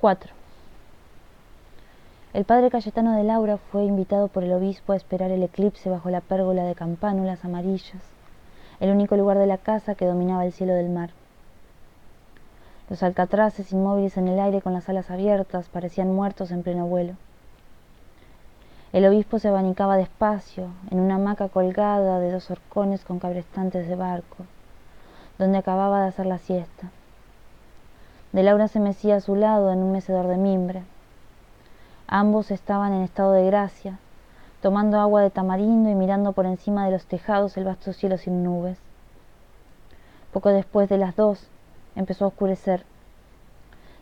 4. El padre Cayetano de Laura fue invitado por el obispo a esperar el eclipse bajo la pérgola de campánulas amarillas, el único lugar de la casa que dominaba el cielo del mar. Los alcatraces inmóviles en el aire con las alas abiertas parecían muertos en pleno vuelo. El obispo se abanicaba despacio en una hamaca colgada de 2 horcones con cabrestantes de barco, donde acababa de hacer la siesta. De Laura se mecía a su lado en un mecedor de mimbre. Ambos estaban en estado de gracia, tomando agua de tamarindo y mirando por encima de los tejados el vasto cielo sin nubes. Poco después de las 2 empezó a oscurecer.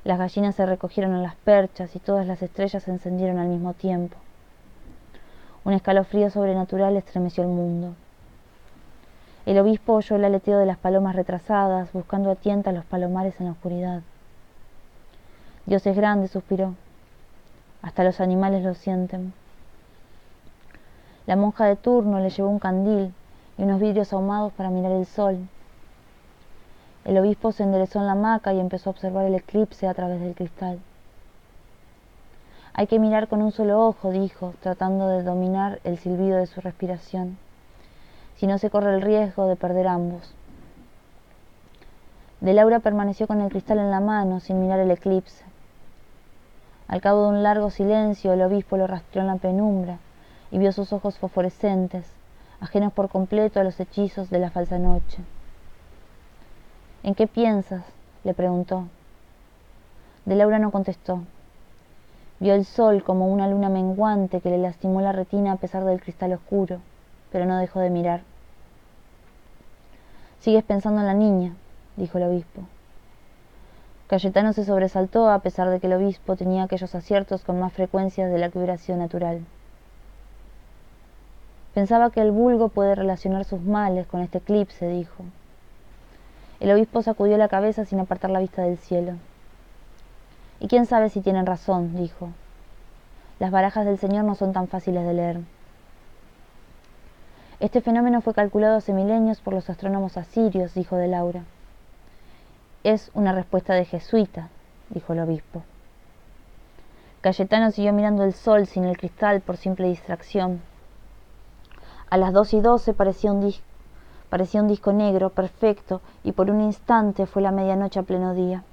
Las gallinas se recogieron en las perchas y todas las estrellas se encendieron al mismo tiempo. Un escalofrío sobrenatural estremeció el mundo. El obispo oyó el aleteo de las palomas retrasadas, buscando a tientas los palomares en la oscuridad. Dios es grande, suspiró. Hasta los animales lo sienten. La monja de turno le llevó un candil y unos vidrios ahumados para mirar el sol. El obispo se enderezó en la hamaca y empezó a observar el eclipse a través del cristal. Hay que mirar con un solo ojo, dijo, tratando de dominar el silbido de su respiración, si no se corre el riesgo de perder ambos. De Laura permaneció con el cristal en la mano, sin mirar el eclipse. Al cabo de un largo silencio, el obispo lo rastreó en la penumbra y vio sus ojos fosforescentes, ajenos por completo a los hechizos de la falsa noche. ¿En qué piensas?, le preguntó. De Laura no contestó. Vio el sol como una luna menguante que le lastimó la retina a pesar del cristal oscuro, pero no dejó de mirar. «Sigues pensando en la niña», dijo el obispo. Cayetano se sobresaltó a pesar de que el obispo tenía aquellos aciertos con más frecuencia de la que hubiera sido natural. Pensaba que el vulgo puede relacionar sus males con este eclipse, dijo. El obispo sacudió la cabeza sin apartar la vista del cielo. «Y quién sabe si tienen razón», dijo. «Las barajas del Señor no son tan fáciles de leer». «Este fenómeno fue calculado hace milenios por los astrónomos asirios», dijo de Laura. «Es una respuesta de jesuita», dijo el obispo. Cayetano siguió mirando el sol sin el cristal por simple distracción. A las 2:12 parecía un disco negro, perfecto, y por un instante fue la medianoche a pleno día.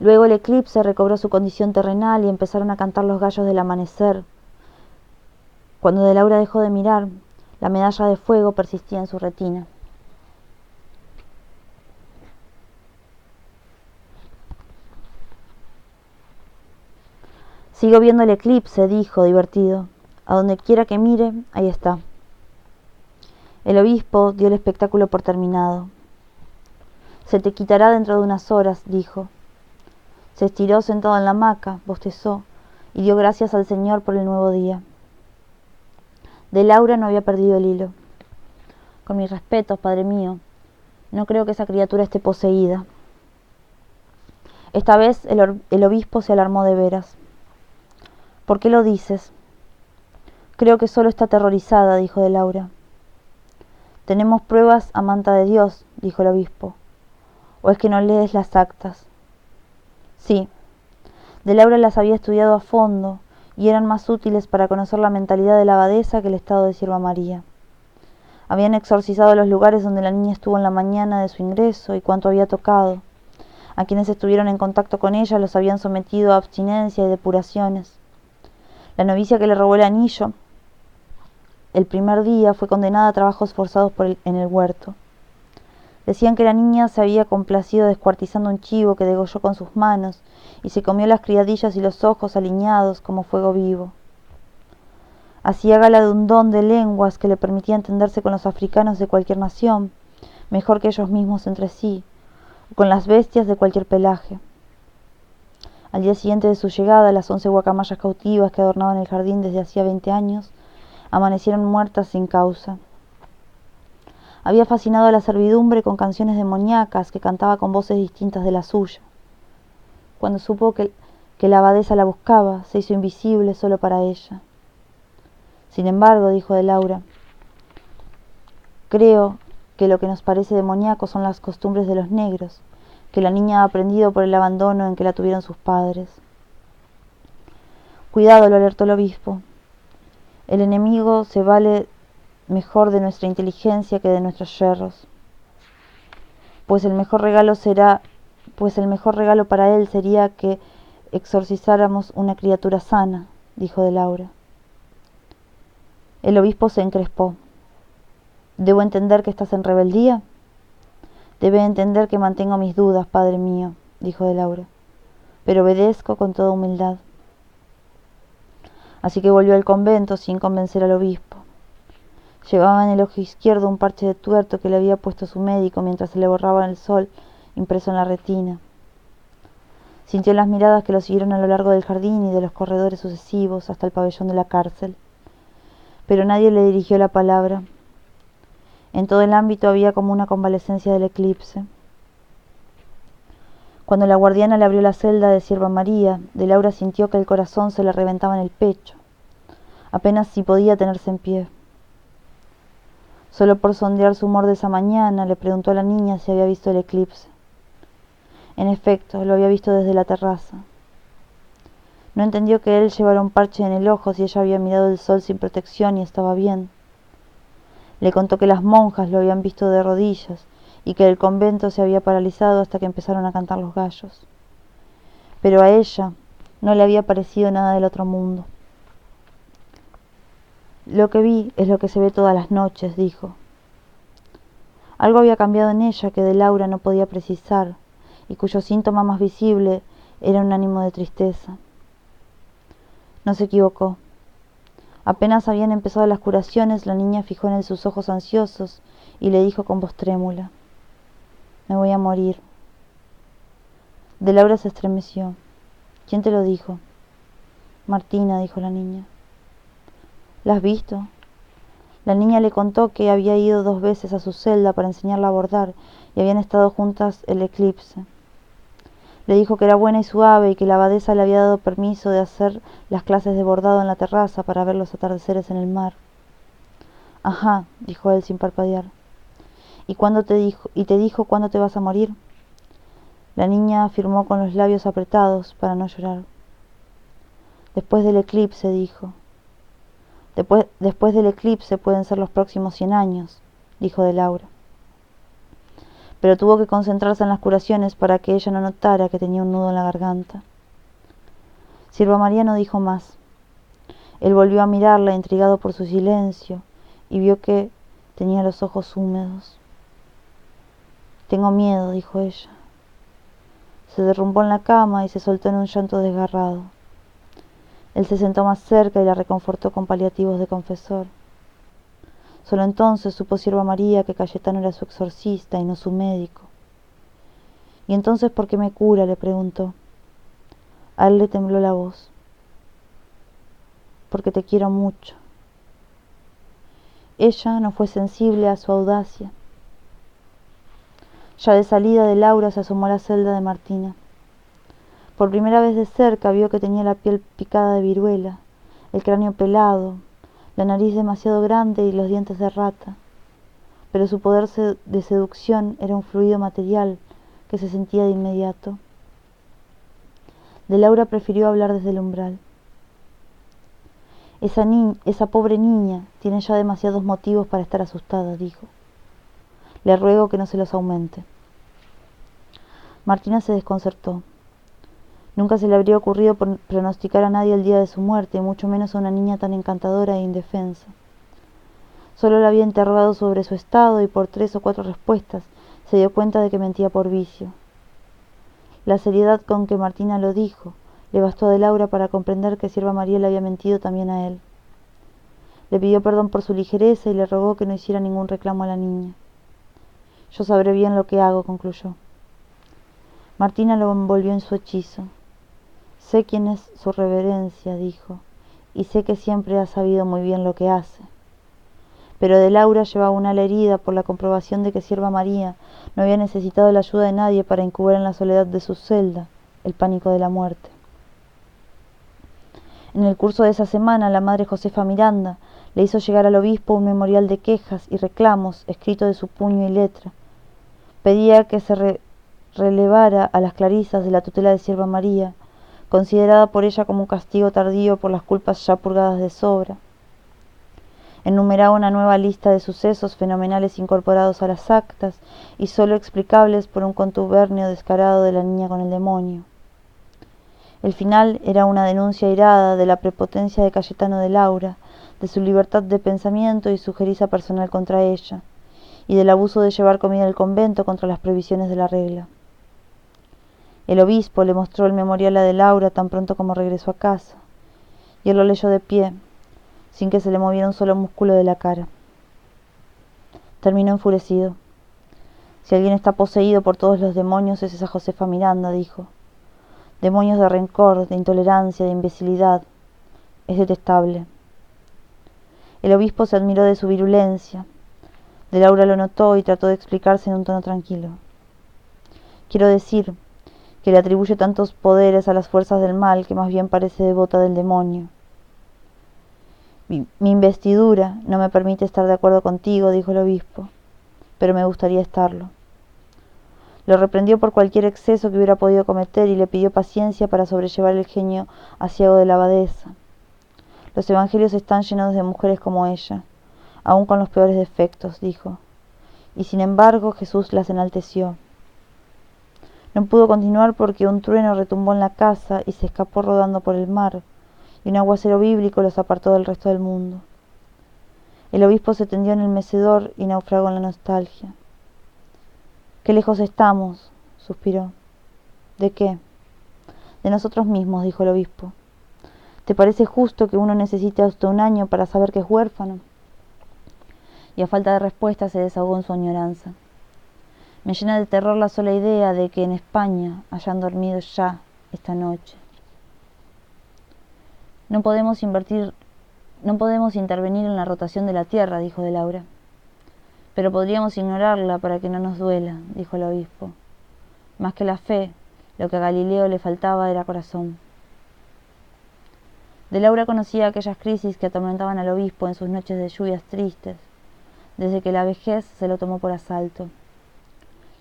Luego el eclipse recobró su condición terrenal y empezaron a cantar los gallos del amanecer. Cuando de Laura dejó de mirar, la medalla de fuego persistía en su retina. «Sigo viendo el eclipse», dijo, divertido. «A donde quiera que mire, ahí está». El obispo dio el espectáculo por terminado. «Se te quitará dentro de unas horas», dijo. Se estiró sentado en la hamaca, bostezó y dio gracias al Señor por el nuevo día. De Laura no había perdido el hilo. «Con mis respetos, padre mío, no creo que esa criatura esté poseída». Esta vez el obispo se alarmó de veras. «¿Por qué lo dices?» «Creo que solo está aterrorizada», dijo de Laura. «Tenemos pruebas a manta de Dios», dijo el obispo. «¿O es que no lees las actas?» Sí, de Laura las había estudiado a fondo y eran más útiles para conocer la mentalidad de la abadesa que el estado de Sierva María. Habían exorcizado los lugares donde la niña estuvo en la mañana de su ingreso y cuánto había tocado. A quienes estuvieron en contacto con ella los habían sometido a abstinencia y depuraciones. La novicia que le robó el anillo el primer día fue condenada a trabajos forzados en el huerto. Decían que la niña se había complacido descuartizando un chivo que degolló con sus manos y se comió las criadillas y los ojos aliñados como fuego vivo. Hacía gala de un don de lenguas que le permitía entenderse con los africanos de cualquier nación, mejor que ellos mismos entre sí, o con las bestias de cualquier pelaje. Al día siguiente de su llegada, las 11 guacamayas cautivas que adornaban el jardín desde hacía 20 años amanecieron muertas sin causa. Había fascinado a la servidumbre con canciones demoníacas que cantaba con voces distintas de la suya. Cuando supo que la abadesa la buscaba, se hizo invisible solo para ella. Sin embargo, dijo de Laura, creo que lo que nos parece demoníaco son las costumbres de los negros, que la niña ha aprendido por el abandono en que la tuvieron sus padres. Cuidado, lo alertó el obispo. El enemigo se vale mejor de nuestra inteligencia que de nuestros yerros. Pues el mejor regalo para él sería que exorcizáramos una criatura sana, dijo de Laura. El obispo se encrespó. ¿Debo entender que estás en rebeldía? Debe entender que mantengo mis dudas, padre mío, dijo de Laura, pero obedezco con toda humildad. Así que volvió al convento sin convencer al obispo. Llevaba en el ojo izquierdo un parche de tuerto que le había puesto su médico mientras se le borraba el sol impreso en la retina. Sintió las miradas que lo siguieron a lo largo del jardín y de los corredores sucesivos hasta el pabellón de la cárcel, pero nadie le dirigió la palabra. En todo el ámbito había como una convalescencia del eclipse. Cuando la guardiana le abrió la celda de Sierva María, de Laura sintió que el corazón se le reventaba en el pecho, apenas si podía tenerse en pie. Solo por sondear su humor de esa mañana, le preguntó a la niña si había visto el eclipse. En efecto, lo había visto desde la terraza. No entendió que él llevara un parche en el ojo si ella había mirado el sol sin protección y estaba bien. Le contó que las monjas lo habían visto de rodillas y que el convento se había paralizado hasta que empezaron a cantar los gallos. Pero a ella no le había parecido nada del otro mundo. Lo que vi es lo que se ve todas las noches, dijo. Algo había cambiado en ella que de Laura no podía precisar y cuyo síntoma más visible era un ánimo de tristeza. No se equivocó. Apenas habían empezado las curaciones, la niña fijó en él sus ojos ansiosos y le dijo con voz trémula: «Me voy a morir». De Laura se estremeció. «¿Quién te lo dijo?» «Martina», dijo la niña. «¿La has visto?» La niña le contó que había ido 2 veces a su celda para enseñarla a bordar y habían estado juntas el eclipse. Le dijo que era buena y suave y que la abadesa le había dado permiso de hacer las clases de bordado en la terraza para ver los atardeceres en el mar. «Ajá», dijo él sin parpadear. ¿Y te dijo cuándo te vas a morir?» La niña afirmó con los labios apretados para no llorar. «Después del eclipse», dijo. Después del eclipse pueden ser los próximos 100 años, dijo de Laura. Pero tuvo que concentrarse en las curaciones para que ella no notara que tenía un nudo en la garganta. Sierva María no dijo más. Él volvió a mirarla, intrigado por su silencio, y vio que tenía los ojos húmedos. «Tengo miedo», dijo ella. Se derrumbó en la cama y se soltó en un llanto desgarrado. Él se sentó más cerca y la reconfortó con paliativos de confesor. Solo entonces supo Sierva María que Cayetano era su exorcista y no su médico. «¿Y entonces por qué me cura?», le preguntó. A él le tembló la voz. «Porque te quiero mucho». Ella no fue sensible a su audacia. Ya de salida de Laura se asomó a la celda de Martina. Por primera vez de cerca vio que tenía la piel picada de viruela, el cráneo pelado, la nariz demasiado grande y los dientes de rata, pero su poder de seducción era un fluido material que se sentía de inmediato. De Laura prefirió hablar desde el umbral. Esa pobre niña tiene ya demasiados motivos para estar asustada», dijo. «Le ruego que no se los aumente». Martina se desconcertó. Nunca se le habría ocurrido pronosticar a nadie el día de su muerte, y mucho menos a una niña tan encantadora e indefensa. Solo la había interrogado sobre su estado y por 3 o 4 respuestas se dio cuenta de que mentía por vicio. La seriedad con que Martina lo dijo le bastó a de Laura para comprender que Sierva María le había mentido también a él. Le pidió perdón por su ligereza y le rogó que no hiciera ningún reclamo a la niña. «Yo sabré bien lo que hago», concluyó. Martina lo envolvió en su hechizo. «Sé quién es su reverencia», dijo, «y sé que siempre ha sabido muy bien lo que hace». Pero de Laura llevaba una ala herida por la comprobación de que Sierva María no había necesitado la ayuda de nadie para incubar en la soledad de su celda el pánico de la muerte. En el curso de esa semana, la madre Josefa Miranda le hizo llegar al obispo un memorial de quejas y reclamos escrito de su puño y letra. Pedía que se relevara a las clarisas de la tutela de Sierva María, considerada por ella como un castigo tardío por las culpas ya purgadas de sobra. Enumeraba una nueva lista de sucesos fenomenales incorporados a las actas y sólo explicables por un contubernio descarado de la niña con el demonio. El final era una denuncia airada de la prepotencia de Cayetano de Laura, de su libertad de pensamiento y sujeriza personal contra ella, y del abuso de llevar comida al convento contra las prohibiciones de la regla. El obispo le mostró el memorial a de Laura tan pronto como regresó a casa, y él lo leyó de pie, sin que se le moviera un solo músculo de la cara. Terminó enfurecido. Si alguien está poseído por todos los demonios es esa Josefa Miranda, dijo. Demonios de rencor, de intolerancia, de imbecilidad. Es detestable. El obispo se admiró de su virulencia. De Laura lo notó y trató de explicarse en un tono tranquilo. Quiero decir que le atribuye tantos poderes a las fuerzas del mal que más bien parece devota del demonio. Mi investidura no me permite estar de acuerdo contigo, dijo el obispo, pero me gustaría estarlo. Lo reprendió por cualquier exceso que hubiera podido cometer y le pidió paciencia para sobrellevar el genio aciago de la abadesa. Los evangelios están llenos de mujeres como ella, aun con los peores defectos, dijo, y sin embargo Jesús las enalteció. No pudo continuar porque un trueno retumbó en la casa y se escapó rodando por el mar, y un aguacero bíblico los apartó del resto del mundo. El obispo se tendió en el mecedor y naufragó en la nostalgia. «Qué lejos estamos», suspiró. «¿De qué?» «De nosotros mismos», dijo el obispo. «¿Te parece justo que uno necesite hasta un año para saber que es huérfano?» Y a falta de respuesta se desahogó en su añoranza. Me llena de terror la sola idea de que en España hayan dormido ya esta noche. No podemos intervenir en la rotación de la Tierra, dijo de Laura. Pero podríamos ignorarla para que no nos duela, dijo el obispo. Más que la fe, lo que a Galileo le faltaba era corazón. De Laura conocía aquellas crisis que atormentaban al obispo en sus noches de lluvias tristes, desde que la vejez se lo tomó por asalto.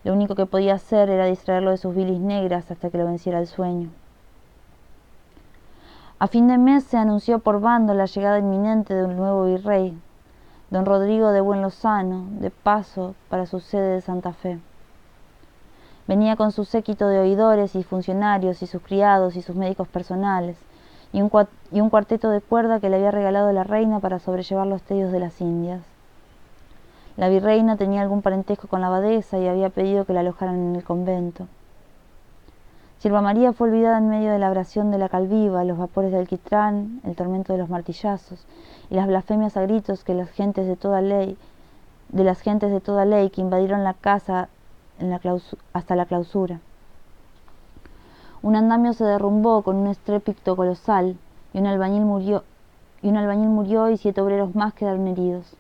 Lo único que podía hacer era distraerlo de sus bilis negras hasta que lo venciera el sueño. A fin de mes se anunció por bando la llegada inminente de un nuevo virrey, don Rodrigo de Buen Lozano, de paso para su sede de Santa Fe. Venía con su séquito de oidores y funcionarios y sus criados y sus médicos personales, y un cuarteto de cuerda que le había regalado la reina para sobrellevar los tedios de las Indias. La virreina tenía algún parentesco con la abadesa y había pedido que la alojaran en el convento. Sierva María fue olvidada en medio de la abrasión de la calviva, los vapores del alquitrán, el tormento de los martillazos y las blasfemias a gritos que las gentes de toda ley que invadieron la casa hasta la clausura. Un andamio se derrumbó con un estrépito colosal y un albañil murió y 7 obreros más quedaron heridos.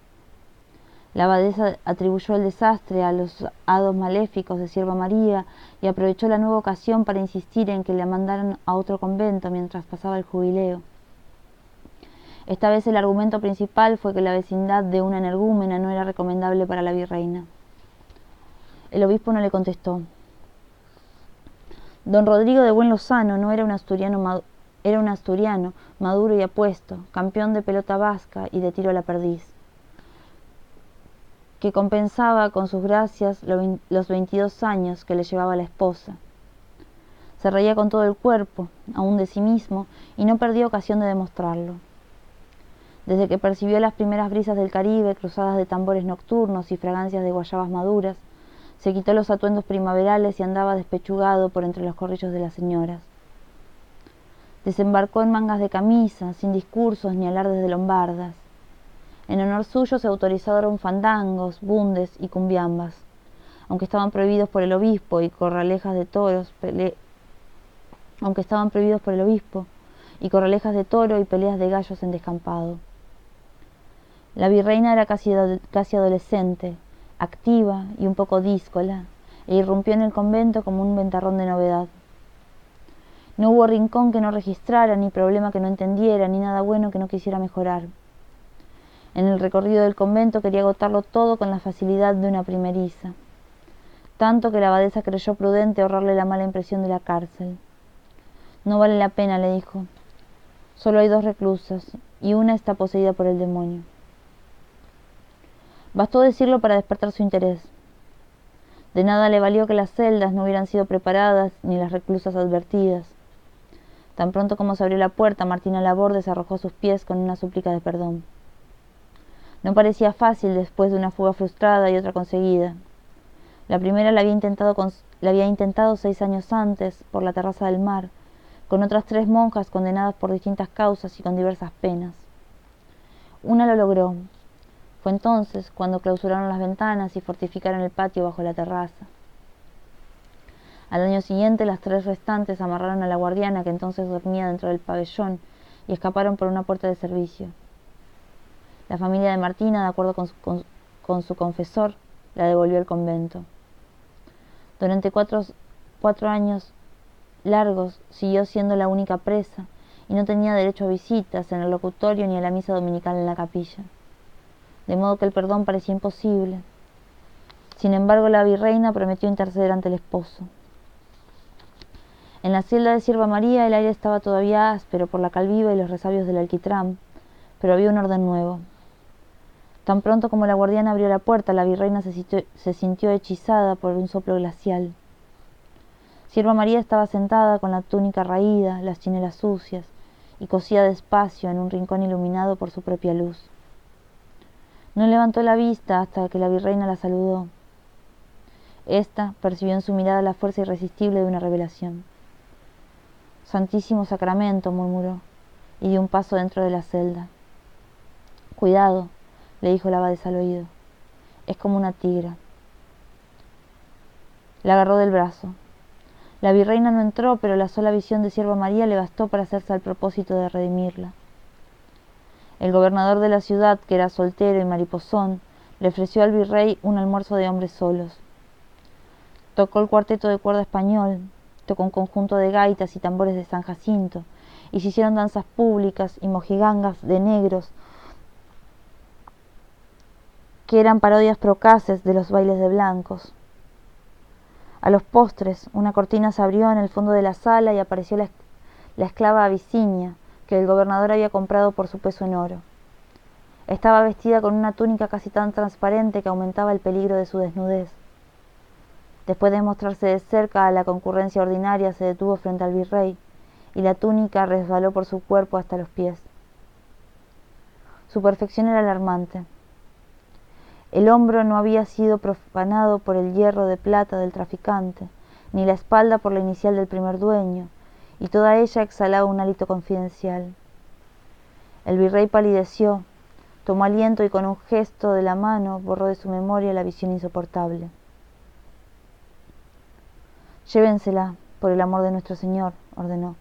La abadesa atribuyó el desastre a los hados maléficos de Sierva María y aprovechó la nueva ocasión para insistir en que la mandaran a otro convento mientras pasaba el jubileo. Esta vez el argumento principal fue que la vecindad de una energúmena no era recomendable para la virreina. El obispo no le contestó. Don Rodrigo de Buen Lozano no era un asturiano maduro y apuesto, campeón de pelota vasca y de tiro a la perdiz, que compensaba con sus gracias los 22 años que le llevaba la esposa. Se reía con todo el cuerpo, aún de sí mismo, y no perdió ocasión de demostrarlo. Desde que percibió las primeras brisas del Caribe, cruzadas de tambores nocturnos y fragancias de guayabas maduras, se quitó los atuendos primaverales y andaba despechugado por entre los corrillos de las señoras. Desembarcó en mangas de camisa, sin discursos ni alardes de lombardas. En honor suyo se autorizaron fandangos, bundes y cumbiambas, aunque estaban prohibidos por el obispo y corralejas de toro y peleas de gallos en descampado. La virreina era casi adolescente, activa y un poco díscola, e irrumpió en el convento como un ventarrón de novedad. No hubo rincón que no registrara, ni problema que no entendiera, ni nada bueno que no quisiera mejorar. En el recorrido del convento quería agotarlo todo con la facilidad de una primeriza. tanto que la abadesa creyó prudente ahorrarle la mala impresión de la cárcel. No vale la pena, le dijo. Solo hay 2 reclusas, y una está poseída por el demonio. Bastó decirlo para despertar su interés. De nada le valió que las celdas no hubieran sido preparadas ni las reclusas advertidas. Tan pronto como se abrió la puerta, Martina Laborde se arrojó a sus pies con una súplica de perdón. No parecía fácil después de una fuga frustrada y otra conseguida. La primera la había intentado 6 años antes, por la terraza del mar, con otras 3 monjas condenadas por distintas causas y con diversas penas. Una lo logró. Fue entonces cuando clausuraron las ventanas y fortificaron el patio bajo la terraza. Al año siguiente, las 3 restantes amarraron a la guardiana que entonces dormía dentro del pabellón y escaparon por una puerta de servicio. La familia de Martina, de acuerdo con su confesor, la devolvió al convento. Durante 4 años largos siguió siendo la única presa y no tenía derecho a visitas en el locutorio ni a la misa dominical en la capilla. De modo que el perdón parecía imposible. Sin embargo, la virreina prometió interceder ante el esposo. En la celda de Sierva María el aire estaba todavía áspero por la calviva y los resabios del alquitrán, pero había un orden nuevo. Tan pronto como la guardiana abrió la puerta, la virreina se sintió hechizada por un soplo glacial. Sierva María estaba sentada con la túnica raída, las chinelas sucias, y cosía despacio en un rincón iluminado por su propia luz. No levantó la vista hasta que la virreina la saludó. Esta percibió en su mirada la fuerza irresistible de una revelación. «Santísimo Sacramento», murmuró, y dio un paso dentro de la celda. «Cuidado», le dijo la abadesa al oído. «Es como una tigra». La agarró del brazo. La virreina no entró, pero la sola visión de Sierva María le bastó para hacerse al propósito de redimirla. El gobernador de la ciudad, que era soltero y mariposón, le ofreció al virrey un almuerzo de hombres solos. Tocó el cuarteto de cuerda español, tocó un conjunto de gaitas y tambores de San Jacinto, y se hicieron danzas públicas y mojigangas de negros, que eran parodias procaces de los bailes de blancos. A los postres, una cortina se abrió en el fondo de la sala y apareció la esclava Abisinia, que el gobernador había comprado por su peso en oro. Estaba vestida con una túnica casi tan transparente que aumentaba el peligro de su desnudez. Después de mostrarse de cerca a la concurrencia ordinaria, se detuvo frente al virrey, y la túnica resbaló por su cuerpo hasta los pies. Su perfección era alarmante. El hombro no había sido profanado por el hierro de plata del traficante, ni la espalda por la inicial del primer dueño, y toda ella exhalaba un hálito confidencial. El virrey palideció, tomó aliento y con un gesto de la mano borró de su memoria la visión insoportable. «Llévensela, por el amor de nuestro Señor», ordenó.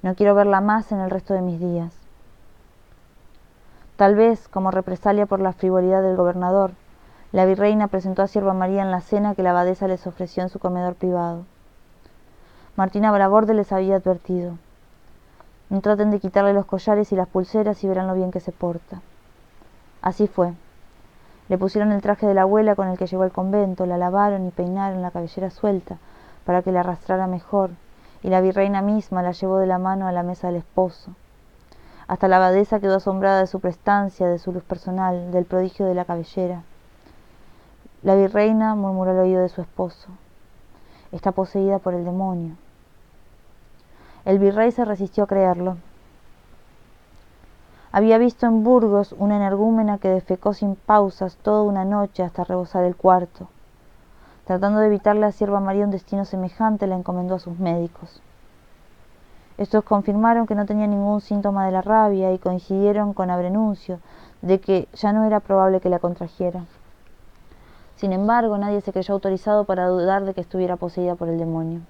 «No quiero verla más en el resto de mis días». Tal vez, como represalia por la frivolidad del gobernador, la virreina presentó a Sierva María en la cena que la abadesa les ofreció en su comedor privado. Martina Laborde les había advertido: «No traten de quitarle los collares y las pulseras y verán lo bien que se porta». Así fue. Le pusieron el traje de la abuela con el que llegó al convento, la lavaron y peinaron la cabellera suelta para que la arrastrara mejor, y la virreina misma la llevó de la mano a la mesa del esposo. Hasta la abadesa quedó asombrada de su prestancia, de su luz personal, del prodigio de la cabellera. La virreina murmuró al oído de su esposo: «Está poseída por el demonio». El virrey se resistió a creerlo. Había visto en Burgos una energúmena que defecó sin pausas toda una noche hasta rebosar el cuarto. Tratando de evitarle a Sierva María un destino semejante, la encomendó a sus médicos. Estos confirmaron que no tenía ningún síntoma de la rabia y coincidieron con Abrenuncio de que ya no era probable que la contrajera. Sin embargo, nadie se creyó autorizado para dudar de que estuviera poseída por el demonio.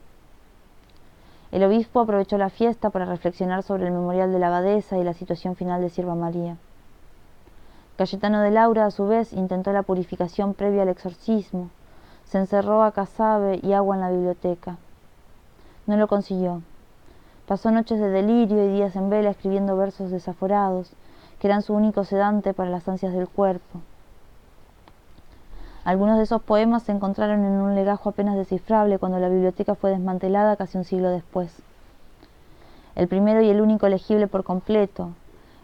El obispo aprovechó la fiesta para reflexionar sobre el memorial de la abadesa y la situación final de Sierva María. Cayetano de Laura, a su vez, intentó la purificación previa al exorcismo. Se encerró a casabe y agua en la biblioteca. No lo consiguió. Pasó noches de delirio y días en vela escribiendo versos desaforados, que eran su único sedante para las ansias del cuerpo. Algunos de esos poemas se encontraron en un legajo apenas descifrable cuando la biblioteca fue desmantelada casi un siglo después. El primero y el único legible por completo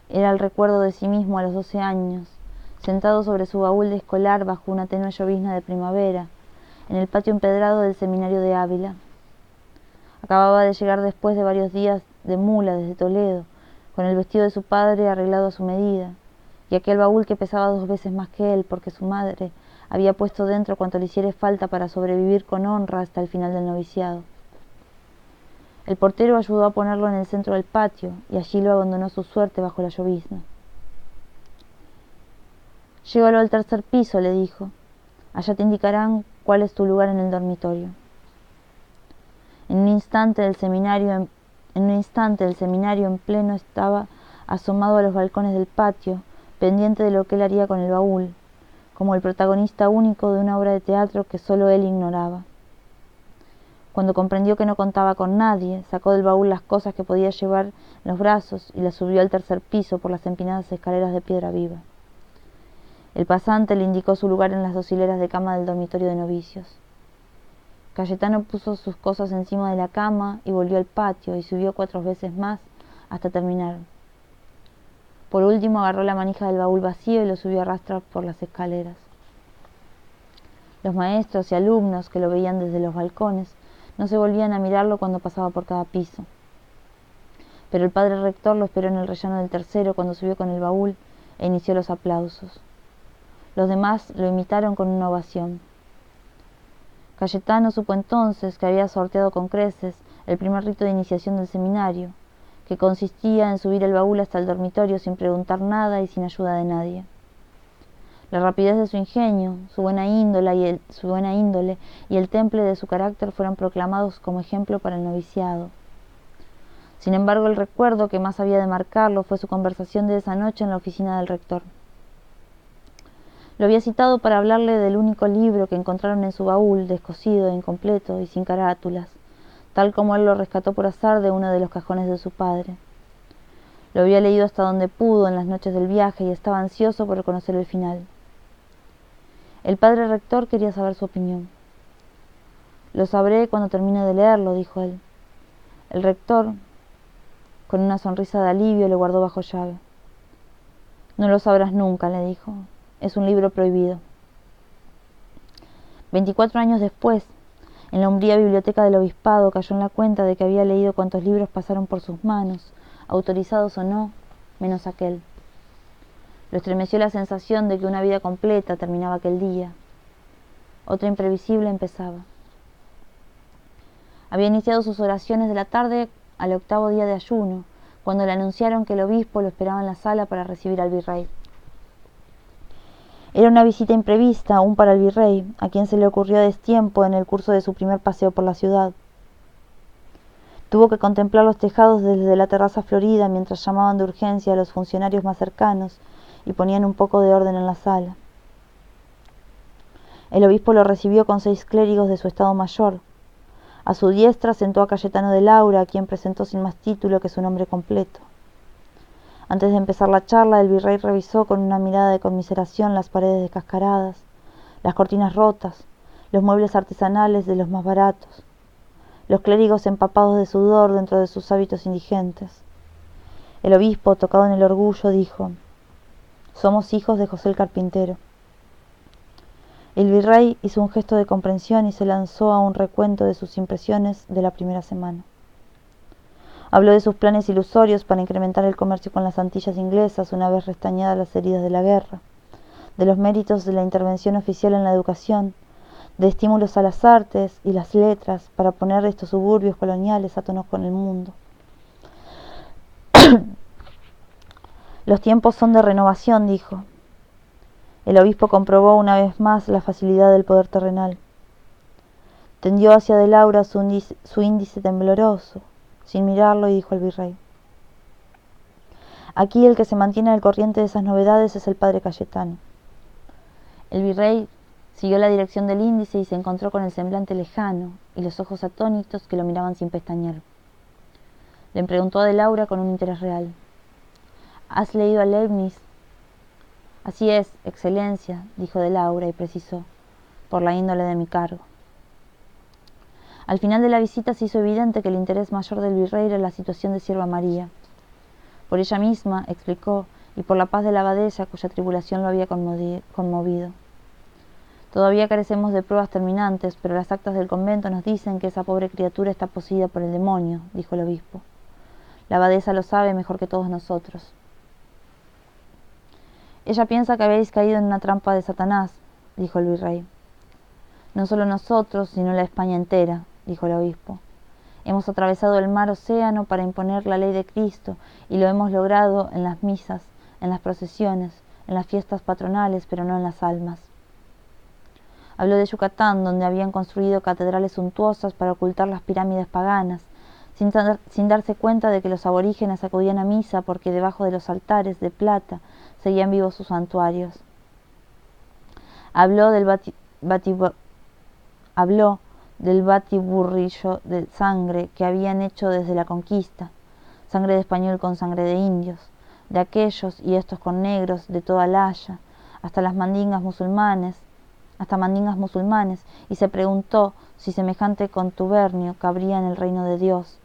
era el recuerdo de sí mismo a los 12 años, sentado sobre su baúl de escolar bajo una tenue llovizna de primavera, en el patio empedrado del seminario de Ávila. Acababa de llegar después de varios días de mula desde Toledo, con el vestido de su padre arreglado a su medida, y aquel baúl que pesaba 2 veces más que él, porque su madre había puesto dentro cuanto le hiciera falta para sobrevivir con honra hasta el final del noviciado. El portero ayudó a ponerlo en el centro del patio, y allí lo abandonó su suerte bajo la llovizna. «Llévalo al 3er piso», le dijo. «Allá te indicarán cuál es tu lugar en el dormitorio». En un instante el seminario en pleno estaba asomado a los balcones del patio, pendiente de lo que él haría con el baúl, como el protagonista único de una obra de teatro que solo él ignoraba. Cuando comprendió que no contaba con nadie, sacó del baúl las cosas que podía llevar en los brazos y las subió al 3er piso por las empinadas escaleras de piedra viva. El pasante le indicó su lugar en las 2 hileras de cama del dormitorio de novicios. Cayetano puso sus cosas encima de la cama y volvió al patio y subió 4 veces más hasta terminar. Por último agarró la manija del baúl vacío y lo subió a rastras por las escaleras. Los maestros y alumnos que lo veían desde los balcones no se volvían a mirarlo cuando pasaba por cada piso. Pero el padre rector lo esperó en el rellano del 3º cuando subió con el baúl e inició los aplausos. Los demás lo imitaron con una ovación. Cayetano supo entonces que había sorteado con creces el primer rito de iniciación del seminario, que consistía en subir el baúl hasta el dormitorio sin preguntar nada y sin ayuda de nadie. La rapidez de su ingenio, su buena índole y el temple de su carácter fueron proclamados como ejemplo para el noviciado. Sin embargo, el recuerdo que más había de marcarlo fue su conversación de esa noche en la oficina del rector. Lo había citado para hablarle del único libro que encontraron en su baúl, descosido, incompleto y sin carátulas, tal como él lo rescató por azar de uno de los cajones de su padre. Lo había leído hasta donde pudo en las noches del viaje y estaba ansioso por conocer el final. El padre rector quería saber su opinión. «Lo sabré cuando termine de leerlo», dijo él. El rector, con una sonrisa de alivio, le guardó bajo llave. «No lo sabrás nunca», le dijo. «Es un libro prohibido». 24 años después, en la umbría biblioteca del obispado, cayó en la cuenta de que había leído cuantos libros pasaron por sus manos, autorizados o no, menos aquel. Lo estremeció la sensación de que una vida completa terminaba aquel día. Otra imprevisible empezaba. Había iniciado sus oraciones de la tarde al 8º día de ayuno, cuando le anunciaron que el obispo lo esperaba en la sala para recibir al virrey. Era una visita imprevista aún para el virrey, a quien se le ocurrió a destiempo en el curso de su primer paseo por la ciudad. Tuvo que contemplar los tejados desde la terraza florida mientras llamaban de urgencia a los funcionarios más cercanos y ponían un poco de orden en la sala. El obispo lo recibió con 6 clérigos de su estado mayor. A su diestra sentó a Cayetano de Laura, a quien presentó sin más título que su nombre completo. Antes de empezar la charla, el virrey revisó con una mirada de conmiseración las paredes descascaradas, las cortinas rotas, los muebles artesanales de los más baratos, los clérigos empapados de sudor dentro de sus hábitos indigentes. El obispo, tocado en el orgullo, dijo: «Somos hijos de José el carpintero». El virrey hizo un gesto de comprensión y se lanzó a un recuento de sus impresiones de la primera semana. Habló de sus planes ilusorios para incrementar el comercio con las Antillas inglesas una vez restañadas las heridas de la guerra, de los méritos de la intervención oficial en la educación, de estímulos a las artes y las letras para poner estos suburbios coloniales a tono con el mundo. «Los tiempos son de renovación», dijo. El obispo comprobó una vez más la facilidad del poder terrenal. Tendió hacia de Laura su índice tembloroso, sin mirarlo, y dijo al virrey: «Aquí el que se mantiene al corriente de esas novedades es el padre Cayetano». El virrey siguió la dirección del índice y se encontró con el semblante lejano y los ojos atónitos que lo miraban sin pestañear. Le preguntó a de Laura con un interés real: «¿Has leído a Leibniz?». «Así es, excelencia», dijo de Laura y precisó: por la índole de mi cargo. Al final de la visita se hizo evidente que el interés mayor del virrey era la situación de Sierva María. Por ella misma, explicó, y por la paz de la abadesa cuya tribulación lo había conmovido. Todavía carecemos de pruebas terminantes, pero las actas del convento nos dicen que esa pobre criatura está poseída por el demonio, dijo el obispo. La abadesa lo sabe mejor que todos nosotros. Ella piensa que habéis caído en una trampa de Satanás, dijo el virrey. No solo nosotros, sino la España entera, dijo el obispo. Hemos atravesado el mar océano para imponer la ley de Cristo y lo hemos logrado en las misas, en las procesiones, en las fiestas patronales, pero no en las almas. Habló de Yucatán, donde habían construido catedrales suntuosas para ocultar las pirámides paganas, sin darse cuenta de que los aborígenes acudían a misa porque debajo de los altares de plata seguían vivos sus santuarios. Habló del batiburrillo de sangre que habían hecho desde la conquista, sangre de español con sangre de indios, de aquellos y estos con negros de toda la Haya, hasta mandingas musulmanes, y se preguntó si semejante contubernio cabría en el reino de Dios.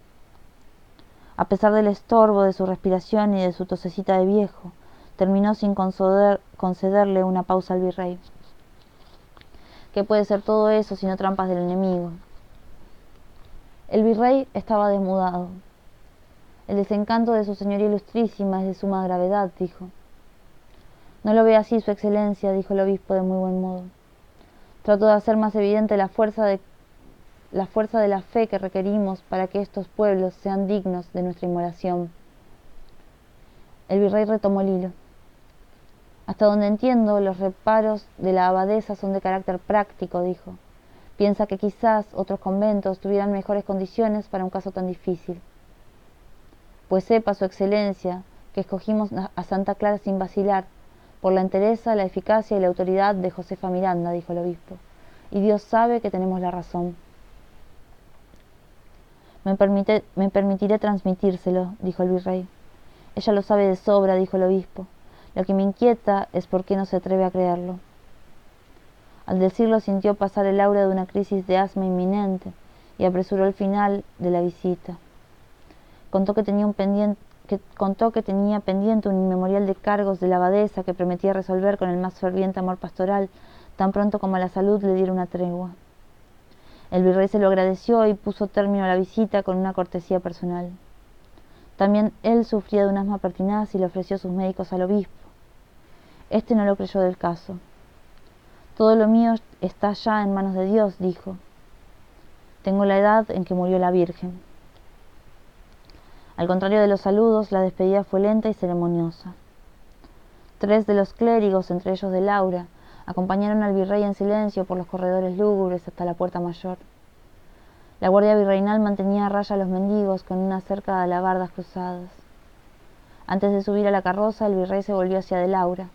A pesar del estorbo de su respiración y de su tosecita de viejo, terminó sin concederle una pausa al virrey. ¿Qué puede ser todo eso sino trampas del enemigo? El virrey estaba desmudado. El desencanto de su señoría ilustrísima es de suma gravedad, dijo. No lo ve así, su excelencia, dijo el obispo de muy buen modo. Trato de hacer más evidente la fuerza de la fe que requerimos para que estos pueblos sean dignos de nuestra inmolación. El virrey retomó el hilo. Hasta donde entiendo, los reparos de la abadesa son de carácter práctico, dijo. Piensa que quizás otros conventos tuvieran mejores condiciones para un caso tan difícil. Pues sepa, su excelencia, que escogimos a Santa Clara sin vacilar, por la entereza, la eficacia y la autoridad de Josefa Miranda, dijo el obispo, y Dios sabe que tenemos la razón. Me permitiré transmitírselo, dijo el virrey. Ella lo sabe de sobra, dijo el obispo. Lo que me inquieta es por qué no se atreve a creerlo. Al decirlo sintió pasar el aura de una crisis de asma inminente y apresuró el final de la visita. Contó que tenía pendiente un inmemorial de cargos de la abadesa que prometía resolver con el más ferviente amor pastoral, tan pronto como la salud le diera una tregua. El virrey se lo agradeció y puso término a la visita con una cortesía personal. También él sufría de un asma pertinaz y le ofreció sus médicos al obispo. Este no lo creyó del caso. Todo lo mío está ya en manos de Dios, dijo. Tengo la edad en que murió la Virgen. Al contrario de los saludos, la despedida fue lenta y ceremoniosa. 3 de los clérigos, entre ellos de Laura, acompañaron al virrey en silencio por los corredores lúgubres hasta la puerta mayor. La guardia virreinal mantenía a raya a los mendigos con una cerca de alabardas cruzadas. Antes de subir a la carroza, el virrey se volvió hacia de Laura,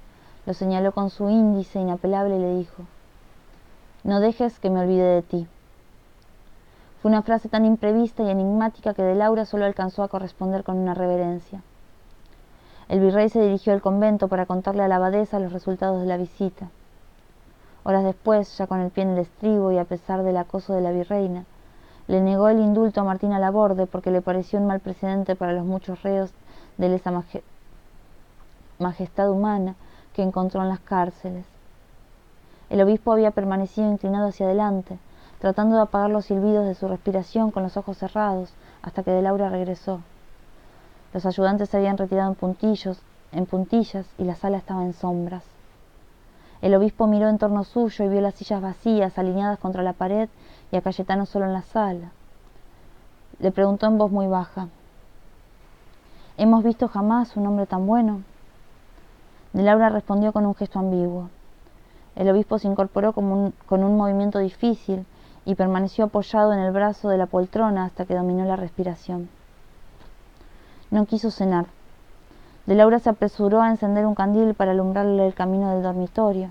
lo señaló con su índice inapelable y le dijo: «No dejes que me olvide de ti». Fue una frase tan imprevista y enigmática que de Laura solo alcanzó a corresponder con una reverencia. El virrey se dirigió al convento para contarle a la abadesa los resultados de la visita. Horas después, ya con el pie en el estribo y a pesar del acoso de la virreina, le negó el indulto a Martina Laborde porque le pareció un mal precedente para los muchos reos de lesa majestad humana que encontró en las cárceles. El obispo había permanecido inclinado hacia adelante, tratando de apagar los silbidos de su respiración con los ojos cerrados, hasta que de Laura regresó. Los ayudantes se habían retirado en puntillas, y la sala estaba en sombras. El obispo miró en torno suyo y vio las sillas vacías, alineadas contra la pared, y a Cayetano solo en la sala. Le preguntó en voz muy baja: ¿Hemos visto jamás un hombre tan bueno? De Laura respondió con un gesto ambiguo. El obispo se incorporó con un movimiento difícil y permaneció apoyado en el brazo de la poltrona hasta que dominó la respiración. No quiso cenar. De Laura se apresuró a encender un candil para alumbrarle el camino del dormitorio.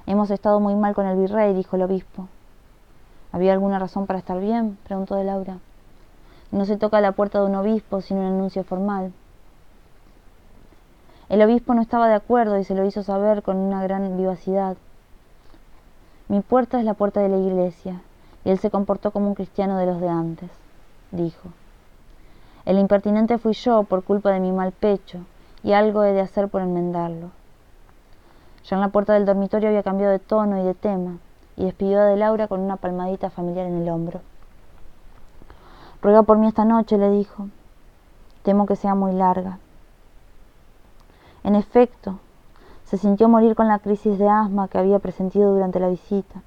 «Hemos estado muy mal con el virrey», dijo el obispo. «¿Había alguna razón para estar bien?», preguntó de Laura. «No se toca a la puerta de un obispo sin un anuncio formal». El obispo no estaba de acuerdo y se lo hizo saber con una gran vivacidad. Mi puerta es la puerta de la iglesia, y él se comportó como un cristiano de los de antes, dijo. El impertinente fui yo por culpa de mi mal pecho, y algo he de hacer por enmendarlo. Ya en la puerta del dormitorio había cambiado de tono y de tema, y despidió a de Laura con una palmadita familiar en el hombro. Ruega por mí esta noche, le dijo. Temo que sea muy larga. En efecto, se sintió morir con la crisis de asma que había presentido durante la visita.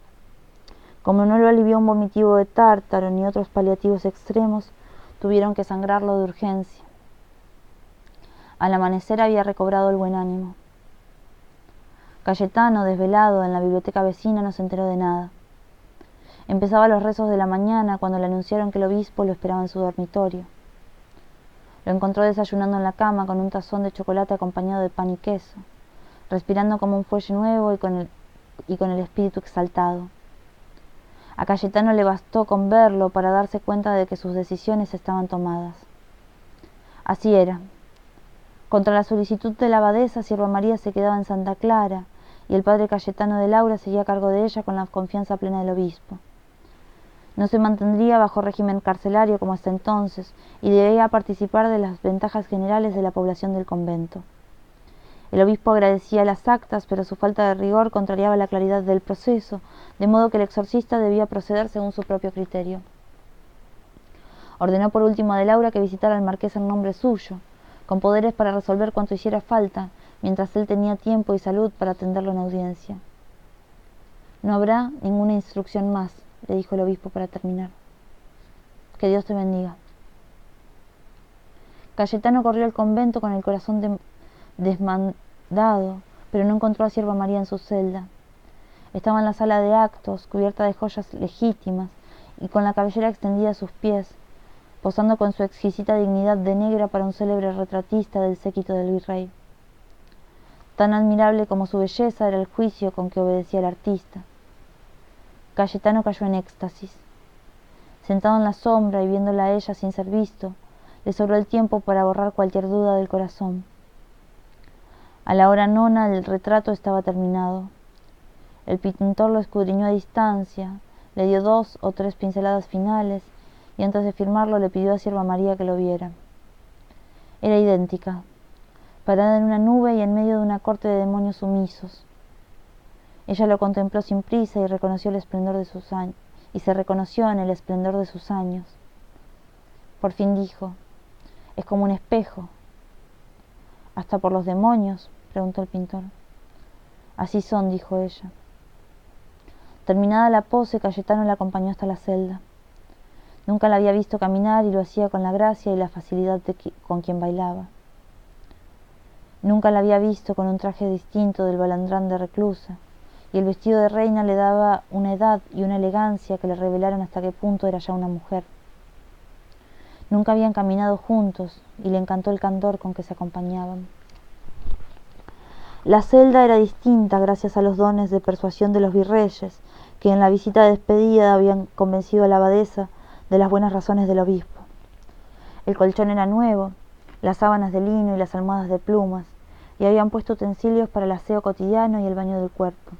Como no lo alivió un vomitivo de tártaro ni otros paliativos extremos, tuvieron que sangrarlo de urgencia. Al amanecer había recobrado el buen ánimo. Cayetano, desvelado en la biblioteca vecina, no se enteró de nada. Empezaba los rezos de la mañana cuando le anunciaron que el obispo lo esperaba en su dormitorio. Lo encontró desayunando en la cama con un tazón de chocolate acompañado de pan y queso, respirando como un fuelle nuevo y con el espíritu exaltado. A Cayetano le bastó con verlo para darse cuenta de que sus decisiones estaban tomadas. Así era. Contra la solicitud de la abadesa, Sierva María se quedaba en Santa Clara y el padre Cayetano de Laura seguía a cargo de ella con la confianza plena del obispo. No se mantendría bajo régimen carcelario como hasta entonces y debía participar de las ventajas generales de la población del convento. El obispo agradecía las actas, pero su falta de rigor contrariaba la claridad del proceso, de modo que el exorcista debía proceder según su propio criterio. Ordenó por último a de Laura que visitara al marqués en nombre suyo, con poderes para resolver cuanto hiciera falta, mientras él tenía tiempo y salud para atenderlo en audiencia. No habrá ninguna instrucción más, le dijo el obispo para terminar. Que Dios te bendiga. Cayetano corrió al convento con el corazón desmandado, pero no encontró a Sierva María en su celda. Estaba en la sala de actos, cubierta de joyas legítimas y con la cabellera extendida a sus pies, posando con su exquisita dignidad de negra para un célebre retratista del séquito del virrey. Tan admirable como su belleza era el juicio con que obedecía el artista. Cayetano cayó en éxtasis. Sentado en la sombra y viéndola a ella sin ser visto, le sobró el tiempo para borrar cualquier duda del corazón. A la hora nona el retrato estaba terminado. El pintor lo escudriñó a distancia, le dio 2 o 3 pinceladas finales y antes de firmarlo le pidió a Sierva María que lo viera. Era idéntica, parada en una nube y en medio de una corte de demonios sumisos. Ella lo contempló sin prisa y reconoció el esplendor de sus años, y se reconoció en el esplendor de sus años. Por fin dijo: «Es como un espejo». «¿Hasta por los demonios?», preguntó el pintor. «Así son», dijo ella. Terminada la pose, Cayetano la acompañó hasta la celda. Nunca la había visto caminar y lo hacía con la gracia y la facilidad con quien bailaba. Nunca la había visto con un traje distinto del balandrán de reclusa, y el vestido de reina le daba una edad y una elegancia que le revelaron hasta qué punto era ya una mujer. Nunca habían caminado juntos y le encantó el candor con que se acompañaban. La celda era distinta gracias a los dones de persuasión de los virreyes, que en la visita de despedida habían convencido a la abadesa de las buenas razones del obispo. El colchón era nuevo, las sábanas de lino y las almohadas de plumas, y habían puesto utensilios para el aseo cotidiano y el baño del cuerpo.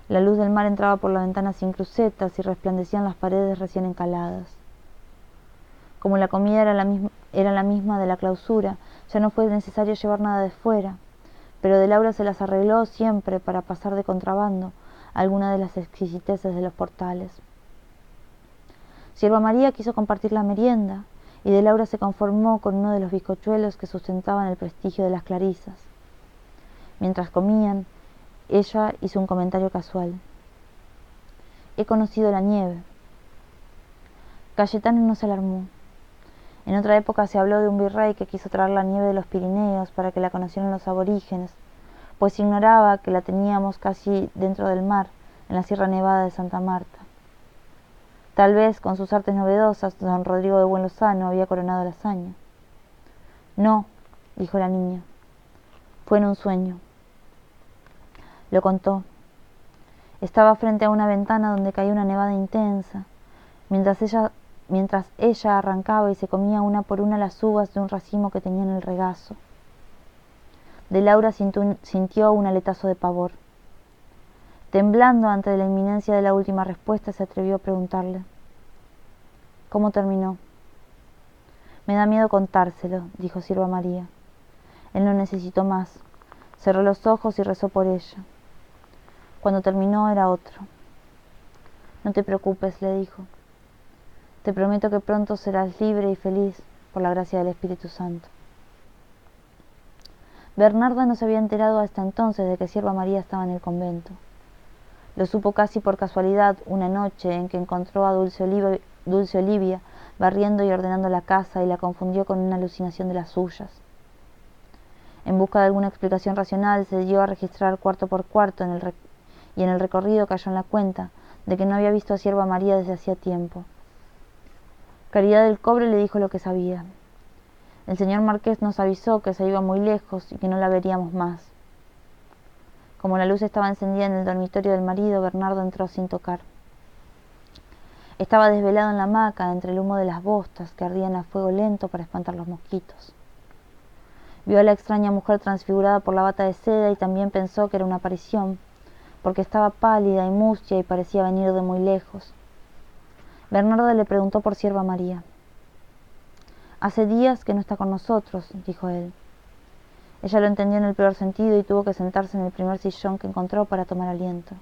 La luz del mar entraba por la ventana sin crucetas y resplandecían las paredes recién encaladas. Como la comida era la misma de la clausura, ya no fue necesario llevar nada de fuera, pero de Laura se las arregló siempre para pasar de contrabando alguna de las exquisiteces de los portales. Sierva María quiso compartir la merienda, y de Laura se conformó con uno de los bizcochuelos que sustentaban el prestigio de las clarisas. Mientras comían, ella hizo un comentario casual: «He conocido la nieve». Cayetano no se alarmó. En otra época se habló de un virrey que quiso traer la nieve de los Pirineos para que la conocieran los aborígenes, pues ignoraba que la teníamos casi dentro del mar, en la Sierra Nevada de Santa Marta. Tal vez, con sus artes novedosas, don Rodrigo de Buen Lozano había coronado la hazaña. «No», dijo la niña, «fue en un sueño». Lo contó. Estaba frente a una ventana donde caía una nevada intensa, mientras ella arrancaba y se comía una por una las uvas de un racimo que tenía en el regazo. De Laura sintió un aletazo de pavor. Temblando ante la inminencia de la última respuesta, se atrevió a preguntarle: ¿cómo terminó? Me da miedo contárselo, dijo Sierva María. Él no necesitó más. Cerró los ojos y rezó por ella. Cuando terminó era otro. No te preocupes, le dijo. Te prometo que pronto serás libre y feliz por la gracia del Espíritu Santo. Bernarda no se había enterado hasta entonces de que Sierva María estaba en el convento. Lo supo casi por casualidad una noche en que encontró a Dulce Olivia barriendo y ordenando la casa y la confundió con una alucinación de las suyas. En busca de alguna explicación racional se dio a registrar cuarto por cuarto y en el recorrido cayó en la cuenta de que no había visto a Sierva María desde hacía tiempo. Caridad del Cobre le dijo lo que sabía. El señor marqués nos avisó que se iba muy lejos y que no la veríamos más. Como la luz estaba encendida en el dormitorio del marido, Bernardo entró sin tocar. Estaba desvelado en la hamaca entre el humo de las bostas que ardían a fuego lento para espantar los mosquitos. Vio a la extraña mujer transfigurada por la bata de seda y también pensó que era una aparición, porque estaba pálida y mustia y parecía venir de muy lejos. Bernardo le preguntó por Sierva María. Hace días que no está con nosotros, dijo él. Ella lo entendió en el peor sentido y tuvo que sentarse en el primer sillón que encontró para tomar aliento.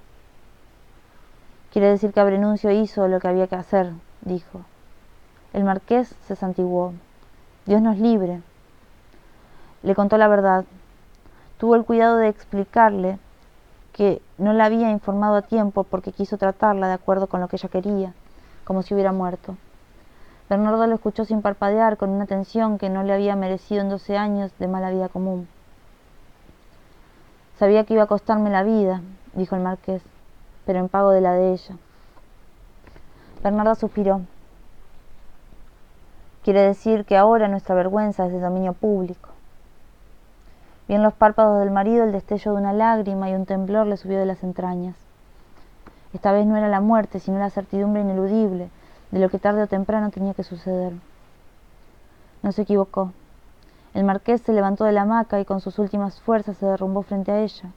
Quiere decir que Abrenuncio hizo lo que había que hacer, dijo. El marqués se santiguó. Dios nos libre. Le contó la verdad. Tuvo el cuidado de explicarle que no la había informado a tiempo porque quiso tratarla de acuerdo con lo que ella quería, como si hubiera muerto. Bernardo lo escuchó sin parpadear, con una atención que no le había merecido en 12 años de mala vida común. Sabía que iba a costarme la vida, dijo el marqués, pero en pago de la de ella. Bernardo suspiró. Quiere decir que ahora nuestra vergüenza es de dominio público. Vi en los párpados del marido el destello de una lágrima y un temblor le subió de las entrañas. Esta vez no era la muerte, sino la certidumbre ineludible de lo que tarde o temprano tenía que suceder. No se equivocó. El marqués se levantó de la hamaca y con sus últimas fuerzas se derrumbó frente a ella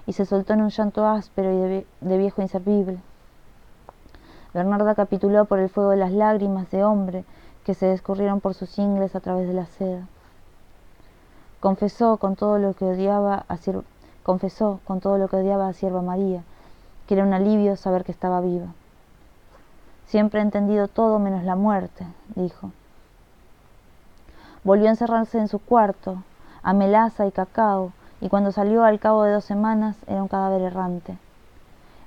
y se soltó en un llanto áspero y de viejo inservible. Bernarda capituló por el fuego de las lágrimas de hombre que se escurrieron por sus ingles a través de la seda. Confesó con todo lo que odiaba a Sierva María, que era un alivio saber que estaba viva. Siempre he entendido todo menos la muerte, dijo. Volvió a encerrarse en su cuarto, a melaza y cacao, y cuando salió al cabo de 2 semanas era un cadáver errante.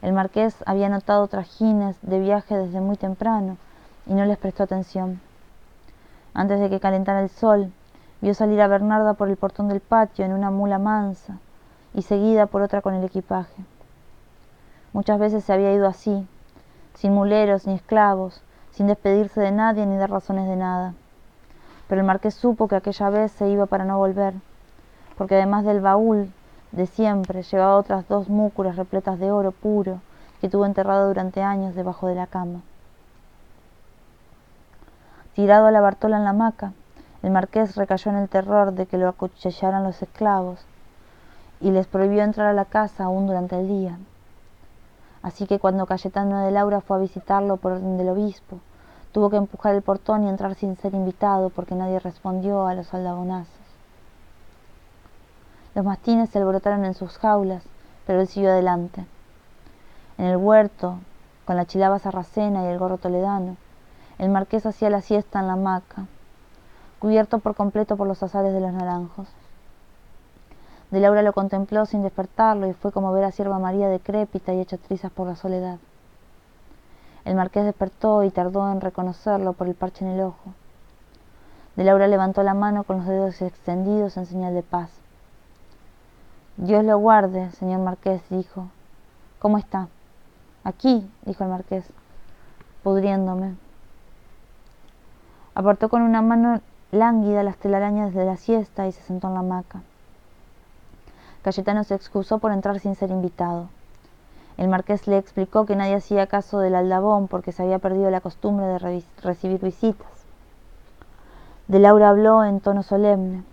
El marqués había notado trajines de viaje desde muy temprano y no les prestó atención. Antes de que calentara el sol, vio salir a Bernarda por el portón del patio en una mula mansa y seguida por otra con el equipaje. Muchas veces se había ido así, sin muleros ni esclavos, sin despedirse de nadie ni dar razones de nada. Pero el marqués supo que aquella vez se iba para no volver, porque además del baúl de siempre llevaba otras 2 múcuras repletas de oro puro que tuvo enterrado durante años debajo de la cama. Tirado a la Bartola en la hamaca, el marqués recayó en el terror de que lo acuchillaran los esclavos y les prohibió entrar a la casa aún durante el día. Así que cuando Cayetano de Laura fue a visitarlo por orden del obispo, tuvo que empujar el portón y entrar sin ser invitado porque nadie respondió a los aldabonazos. Los mastines se alborotaron en sus jaulas, pero él siguió adelante. En el huerto, con la chilaba sarracena y el gorro toledano, el marqués hacía la siesta en la hamaca, cubierto por completo por los azares de los naranjos. De Laura lo contempló sin despertarlo y fue como ver a Sierva María decrépita y hecha trizas por la soledad. El marqués despertó y tardó en reconocerlo por el parche en el ojo. De Laura levantó la mano con los dedos extendidos en señal de paz. Dios lo guarde, señor marqués, dijo. ¿Cómo está? Aquí, dijo el marqués, pudriéndome. Apartó con una mano lánguida las telarañas de la siesta y se sentó en la hamaca. Cayetano se excusó por entrar sin ser invitado. El marqués le explicó que nadie hacía caso del aldabón porque se había perdido la costumbre de recibir visitas. De Laura habló en tono solemne.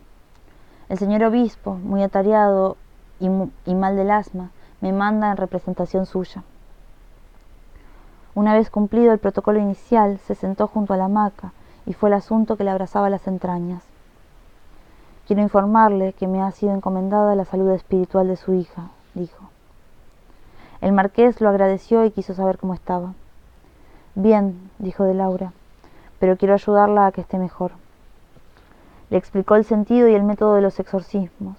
El señor obispo, muy atareado y mal del asma, me manda en representación suya. Una vez cumplido el protocolo inicial, se sentó junto a la hamaca y fue el asunto que le abrazaba las entrañas. Quiero informarle que me ha sido encomendada la salud espiritual de su hija, dijo. El marqués lo agradeció y quiso saber cómo estaba. Bien, dijo de Laura, pero quiero ayudarla a que esté mejor. Le explicó el sentido y el método de los exorcismos.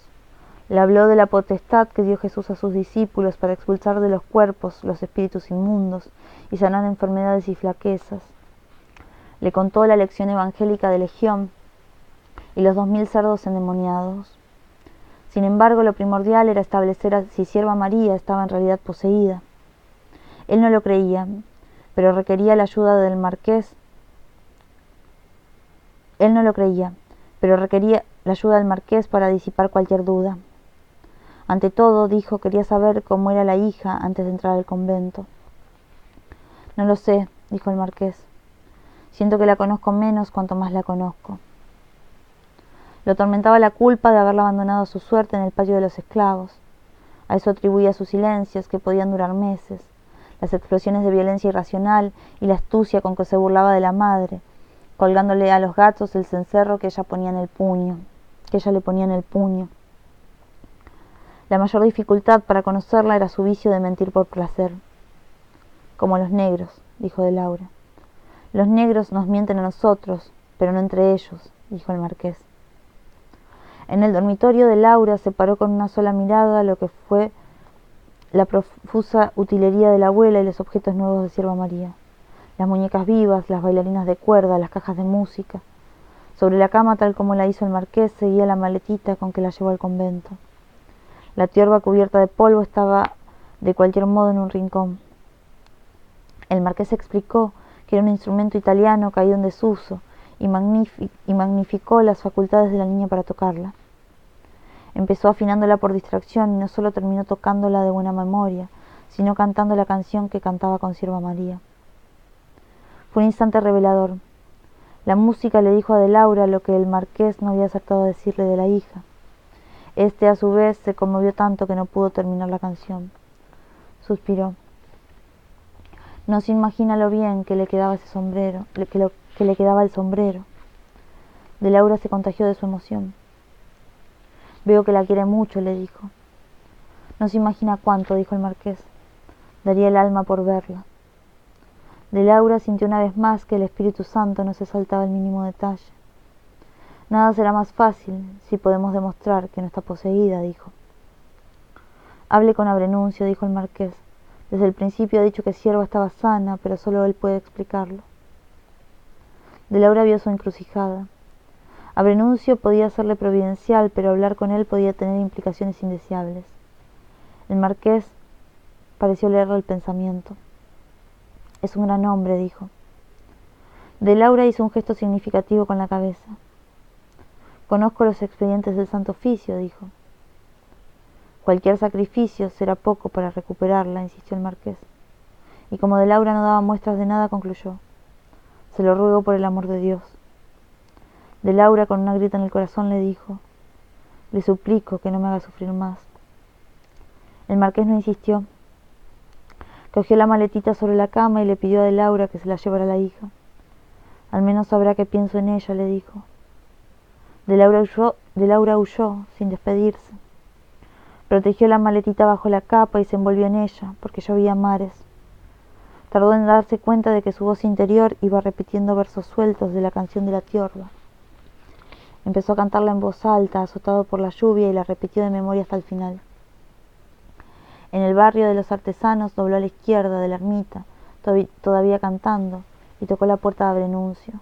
Le habló de la potestad que dio Jesús a sus discípulos para expulsar de los cuerpos los espíritus inmundos y sanar enfermedades y flaquezas. Le contó la lección evangélica de Legión y los 2000 cerdos endemoniados. Sin embargo, lo primordial era establecer si Sierva María estaba en realidad poseída. Él no lo creía, pero requería la ayuda del marqués. Él no lo creía, pero requería la ayuda del marqués para disipar cualquier duda. Ante todo, dijo, quería saber cómo era la hija antes de entrar al convento. No lo sé, dijo el marqués. Siento que la conozco menos cuanto más la conozco. Lo atormentaba la culpa de haberla abandonado a su suerte en el patio de los esclavos. A eso atribuía sus silencios, que podían durar meses, las explosiones de violencia irracional y la astucia con que se burlaba de la madre, colgándole a los gatos el cencerro que ella le ponía en el puño. La mayor dificultad para conocerla era su vicio de mentir por placer. Como los negros, dijo de Laura. Los negros nos mienten a nosotros, pero no entre ellos, dijo el marqués. En el dormitorio de Laura separó con una sola mirada lo que fue la profusa utilería de la abuela y los objetos nuevos de Sierva María. Las muñecas vivas, las bailarinas de cuerda, las cajas de música. Sobre la cama, tal como la hizo el marqués, seguía la maletita con que la llevó al convento. La tiorba cubierta de polvo estaba de cualquier modo en un rincón. El marqués explicó que era un instrumento italiano caído en desuso y magnificó las facultades de la niña para tocarla. Empezó afinándola por distracción y no solo terminó tocándola de buena memoria, sino cantando la canción que cantaba con Sierva María. Fue un instante revelador. La música le dijo a de Laura lo que el marqués no había acertado a decirle de la hija. Este, a su vez, se conmovió tanto que no pudo terminar la canción. Suspiró. No se imagina lo bien que le quedaba ese sombrero, que le quedaba el sombrero. De Laura se contagió de su emoción. Veo que la quiere mucho, le dijo. No se imagina cuánto, dijo el marqués. Daría el alma por verla. De Laura sintió una vez más que el Espíritu Santo no se saltaba el mínimo detalle. Nada será más fácil si podemos demostrar que no está poseída, dijo. Hable con Abrenuncio, dijo el marqués. Desde el principio ha dicho que Sierva estaba sana, pero solo él puede explicarlo. De Laura vio su encrucijada. Abrenuncio podía serle providencial, pero hablar con él podía tener implicaciones indeseables. El marqués pareció leerle el pensamiento. Es un gran hombre, dijo. De Laura hizo un gesto significativo con la cabeza. Conozco los expedientes del Santo Oficio, dijo. Cualquier sacrificio será poco para recuperarla, insistió el marqués. Y como de Laura no daba muestras de nada, concluyó. Se lo ruego por el amor de Dios. De Laura, con una grita en el corazón, le dijo. Le suplico que no me haga sufrir más. El marqués no insistió. Cogió la maletita sobre la cama y le pidió a de Laura que se la llevara a la hija. Al menos sabrá que pienso en ella, le dijo. De Laura huyó sin despedirse. Protegió la maletita bajo la capa y se envolvió en ella, porque llovía mares. Tardó en darse cuenta de que su voz interior iba repitiendo versos sueltos de la canción de la tiorba. Empezó a cantarla en voz alta, azotado por la lluvia, y la repitió de memoria hasta el final. En el barrio de los artesanos dobló a la izquierda de la ermita, todavía cantando, y tocó la puerta de Abrenuncio.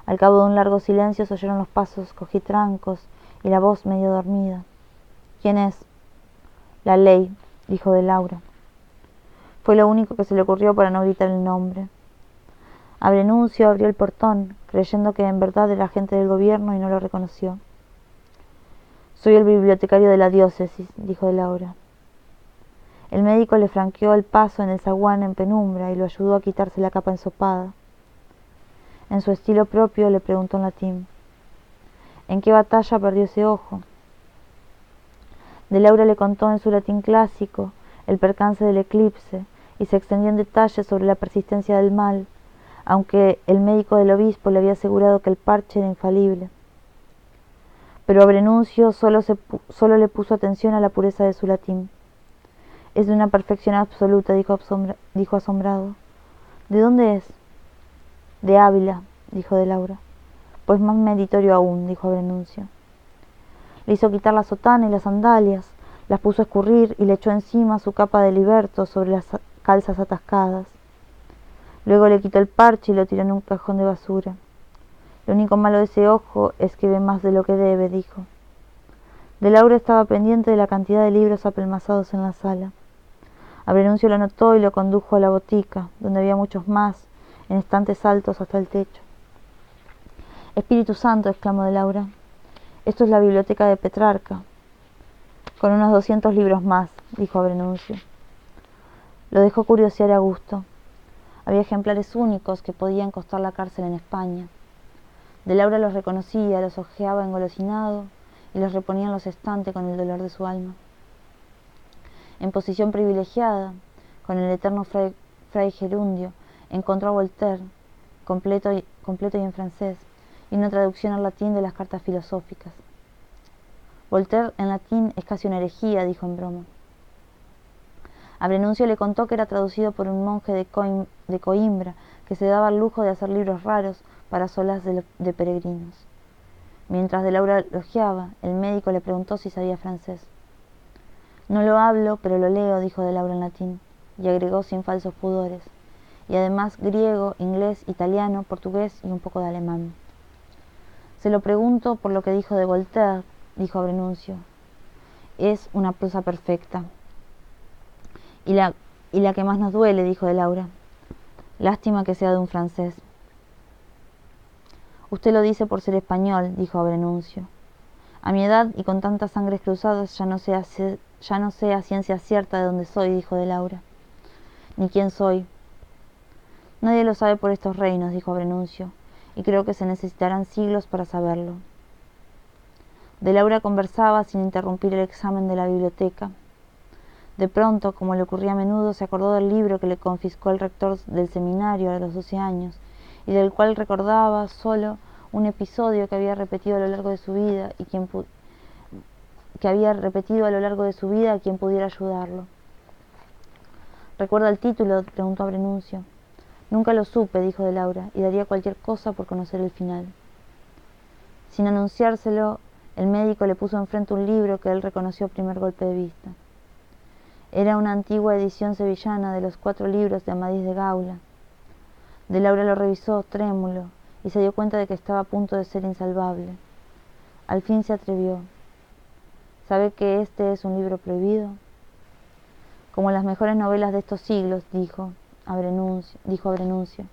Al cabo de un largo silencio se oyeron los pasos cojitrancos y la voz medio dormida. ¿Quién es? La ley, dijo de Laura. Fue lo único que se le ocurrió para no gritar el nombre. Abrenuncio abrió el portón, creyendo que en verdad era agente del gobierno, y no lo reconoció. Soy el bibliotecario de la diócesis, dijo de Laura. El médico le franqueó el paso en el zaguán en penumbra y lo ayudó a quitarse la capa ensopada. En su estilo propio le preguntó en latín. ¿En qué batalla perdió ese ojo? De Laura le contó en su latín clásico el percance del eclipse y se extendió en detalle sobre la persistencia del mal, aunque el médico del obispo le había asegurado que el parche era infalible. Pero a Brenuncio solo le puso atención a la pureza de su latín. Es de una perfección absoluta, dijo asombrado. ¿De dónde es? De Ávila, dijo de Laura. Pues más meritorio aún, dijo Brenuncio. Le hizo quitar la sotana y las sandalias, las puso a escurrir y le echó encima su capa de liberto sobre las calzas atascadas. Luego le quitó el parche y lo tiró en un cajón de basura. Lo único malo de ese ojo es que ve más de lo que debe, dijo. De Laura estaba pendiente de la cantidad de libros apelmazados en la sala. Abrenuncio lo notó y lo condujo a la botica, donde había muchos más, en estantes altos hasta el techo. Espíritu Santo, exclamó de Laura. Esto es la biblioteca de Petrarca. Con unos 200 libros más, dijo Abrenuncio. Lo dejó curiosear a gusto. Había ejemplares únicos que podían costar la cárcel en España. De Laura los reconocía, los hojeaba engolosinado y los reponía en los estantes con el dolor de su alma. En posición privilegiada, con el eterno fray Gerundio, encontró a Voltaire, completo y en francés, y una traducción al latín de las cartas filosóficas. Voltaire en latín es casi una herejía, dijo en broma. Abrenuncio le contó que era traducido por un monje de Coimbra, que se daba el lujo de hacer libros raros para solas de peregrinos. Mientras de Laura elogiaba, el médico le preguntó si sabía francés. No lo hablo, pero lo leo, dijo de Laura en latín, y agregó sin falsos pudores, y además griego, inglés, italiano, portugués y un poco de alemán. Se lo pregunto por lo que dijo de Voltaire, dijo Abrenuncio. Es una prosa perfecta. Y la que más nos duele, dijo de Laura. Lástima que sea de un francés. Usted lo dice por ser español, dijo Abrenuncio. A mi edad y con tantas sangres cruzadas ya no sé a ciencia cierta de dónde soy, dijo de Laura. Ni quién soy. Nadie lo sabe por estos reinos, dijo Abrenuncio, y creo que se necesitarán siglos para saberlo. De Laura conversaba sin interrumpir el examen de la biblioteca. De pronto, como le ocurría a menudo, se acordó del libro que le confiscó el rector del seminario a los 12 años, y del cual recordaba solo un episodio que había repetido a lo largo de su vida a quien pudiera ayudarlo. ¿Recuerda el título?, preguntó Abrenuncio. Nunca lo supe, dijo de Laura, y daría cualquier cosa por conocer el final. Sin anunciárselo, el médico le puso enfrente un libro que él reconoció a primer golpe de vista. Era una antigua edición sevillana de los 4 libros de Amadís de Gaula. De Laura lo revisó, trémulo, y se dio cuenta de que estaba a punto de ser insalvable. Al fin se atrevió. ¿Sabe que este es un libro prohibido? Como las mejores novelas de estos siglos, dijo Abrenuncio,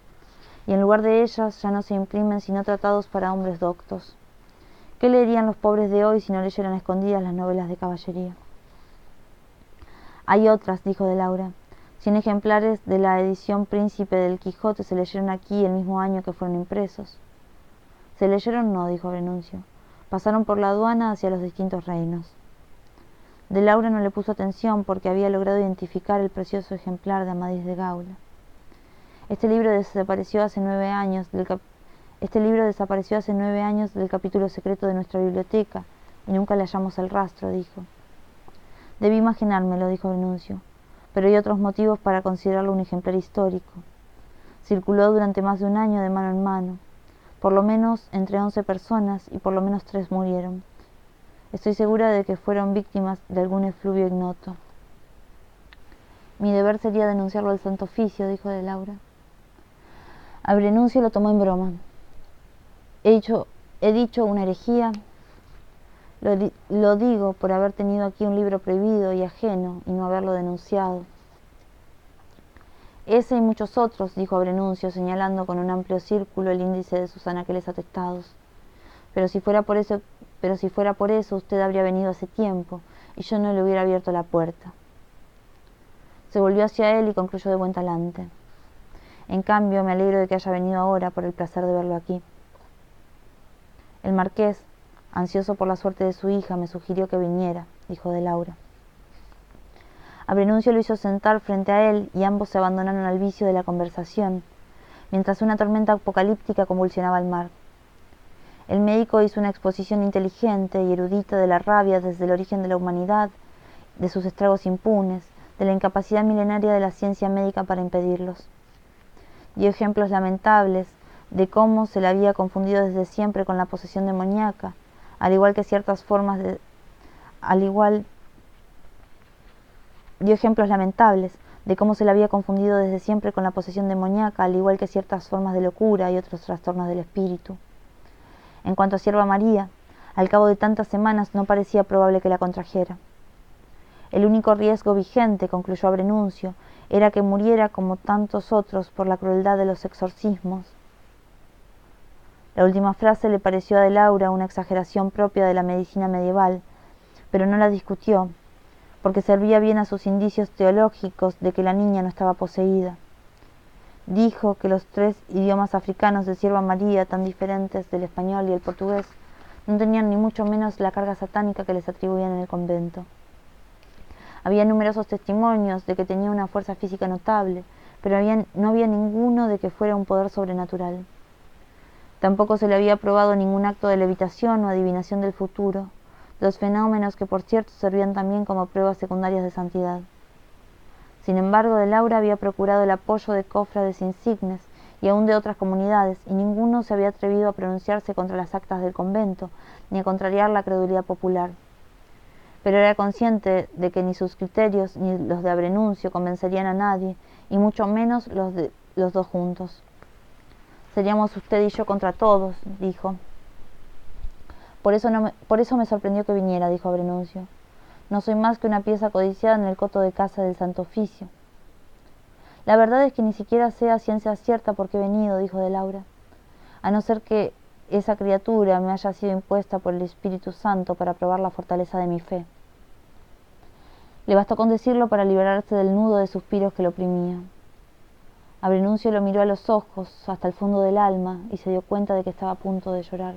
y en lugar de ellas ya no se imprimen sino tratados para hombres doctos. ¿Qué leerían los pobres de hoy si no leyeran a escondidas las novelas de caballería? Hay otras, dijo de Laura. 100 ejemplares de la edición Príncipe del Quijote se leyeron aquí el mismo año que fueron impresos. Se leyeron no, dijo Abrenuncio. Pasaron por la aduana hacia los distintos reinos. De Laura no le puso atención porque había logrado identificar el precioso ejemplar de Amadís de Gaula. Este libro desapareció hace 9 años del capítulo secreto de nuestra biblioteca y nunca le hallamos el rastro, dijo. Debí imaginármelo, dijo Abrenuncio, pero hay otros motivos para considerarlo un ejemplar histórico. Circuló durante más de un año de mano en mano, por lo menos entre 11 personas y por lo menos 3 murieron. Estoy segura de que fueron víctimas de algún efluvio ignoto. Mi deber sería denunciarlo al Santo Oficio, dijo de Laura. Abrenuncio lo tomó en broma. He dicho una herejía. Lo digo por haber tenido aquí un libro prohibido y ajeno y no haberlo denunciado. Ese y muchos otros, dijo Abrenuncio, señalando con un amplio círculo el índice de sus anaqueles atestados. Pero si fuera por eso, usted habría venido hace tiempo y yo no le hubiera abierto la puerta. Se volvió hacia él y concluyó de buen talante. En cambio, me alegro de que haya venido ahora por el placer de verlo aquí. El marqués, ansioso por la suerte de su hija, me sugirió que viniera, dijo de Laura. Abrenuncio lo hizo sentar frente a él y ambos se abandonaron al vicio de la conversación, mientras una tormenta apocalíptica convulsionaba el mar. El médico hizo una exposición inteligente y erudita de la rabia desde el origen de la humanidad, de sus estragos impunes, de la incapacidad milenaria de la ciencia médica para impedirlos. Dio ejemplos lamentables de cómo se la había confundido desde siempre con la posesión demoníaca, dio ejemplos lamentables de cómo se la había confundido desde siempre con la posesión demoníaca, al igual que ciertas formas de locura y otros trastornos del espíritu. En cuanto a Sierva María, al cabo de tantas semanas no parecía probable que la contrajera. El único riesgo vigente, concluyó Abrenuncio, era que muriera como tantos otros por la crueldad de los exorcismos. La última frase le pareció a de Laura una exageración propia de la medicina medieval, pero no la discutió, porque servía bien a sus indicios teológicos de que la niña no estaba poseída. Dijo que los 3 idiomas africanos de Sierva María, tan diferentes del español y el portugués, no tenían ni mucho menos la carga satánica que les atribuían en el convento. Había numerosos testimonios de que tenía una fuerza física notable, pero no había ninguno de que fuera un poder sobrenatural. Tampoco se le había probado ningún acto de levitación o adivinación del futuro, dos fenómenos que por cierto servían también como pruebas secundarias de santidad. Sin embargo, de Laura había procurado el apoyo de cofrades insignes y aún de otras comunidades, y ninguno se había atrevido a pronunciarse contra las actas del convento, ni a contrariar la credulidad popular. Pero era consciente de que ni sus criterios ni los de Abrenuncio convencerían a nadie, y mucho menos los de los dos juntos. «Seríamos usted y yo contra todos», dijo. Por eso me sorprendió que viniera», dijo Abrenuncio. «No soy más que una pieza codiciada en el coto de caza del Santo Oficio». «La verdad es que ni siquiera sé a ciencia cierta por qué he venido», dijo de Laura, «a no ser que esa criatura me haya sido impuesta por el Espíritu Santo para probar la fortaleza de mi fe». Le bastó con decirlo para liberarse del nudo de suspiros que lo oprimía. Abrenuncio lo miró a los ojos, hasta el fondo del alma, y se dio cuenta de que estaba a punto de llorar.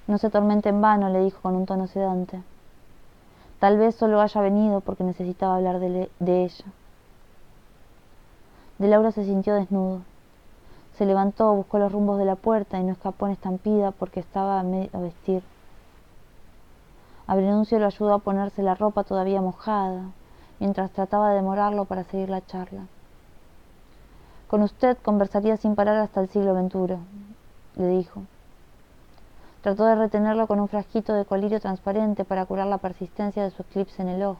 «No se atormente en vano», le dijo con un tono sedante. «Tal vez solo haya venido porque necesitaba hablar de ella». De Laura se sintió desnudo. Se levantó, buscó los rumbos de la puerta y no escapó en estampida porque estaba a medio vestir. Abrenuncio lo ayudó a ponerse la ropa todavía mojada, mientras trataba de demorarlo para seguir la charla. «Con usted conversaría sin parar hasta el siglo XXI», le dijo. Trató de retenerlo con un frasquito de colirio transparente para curar la persistencia de su eclipse en el ojo.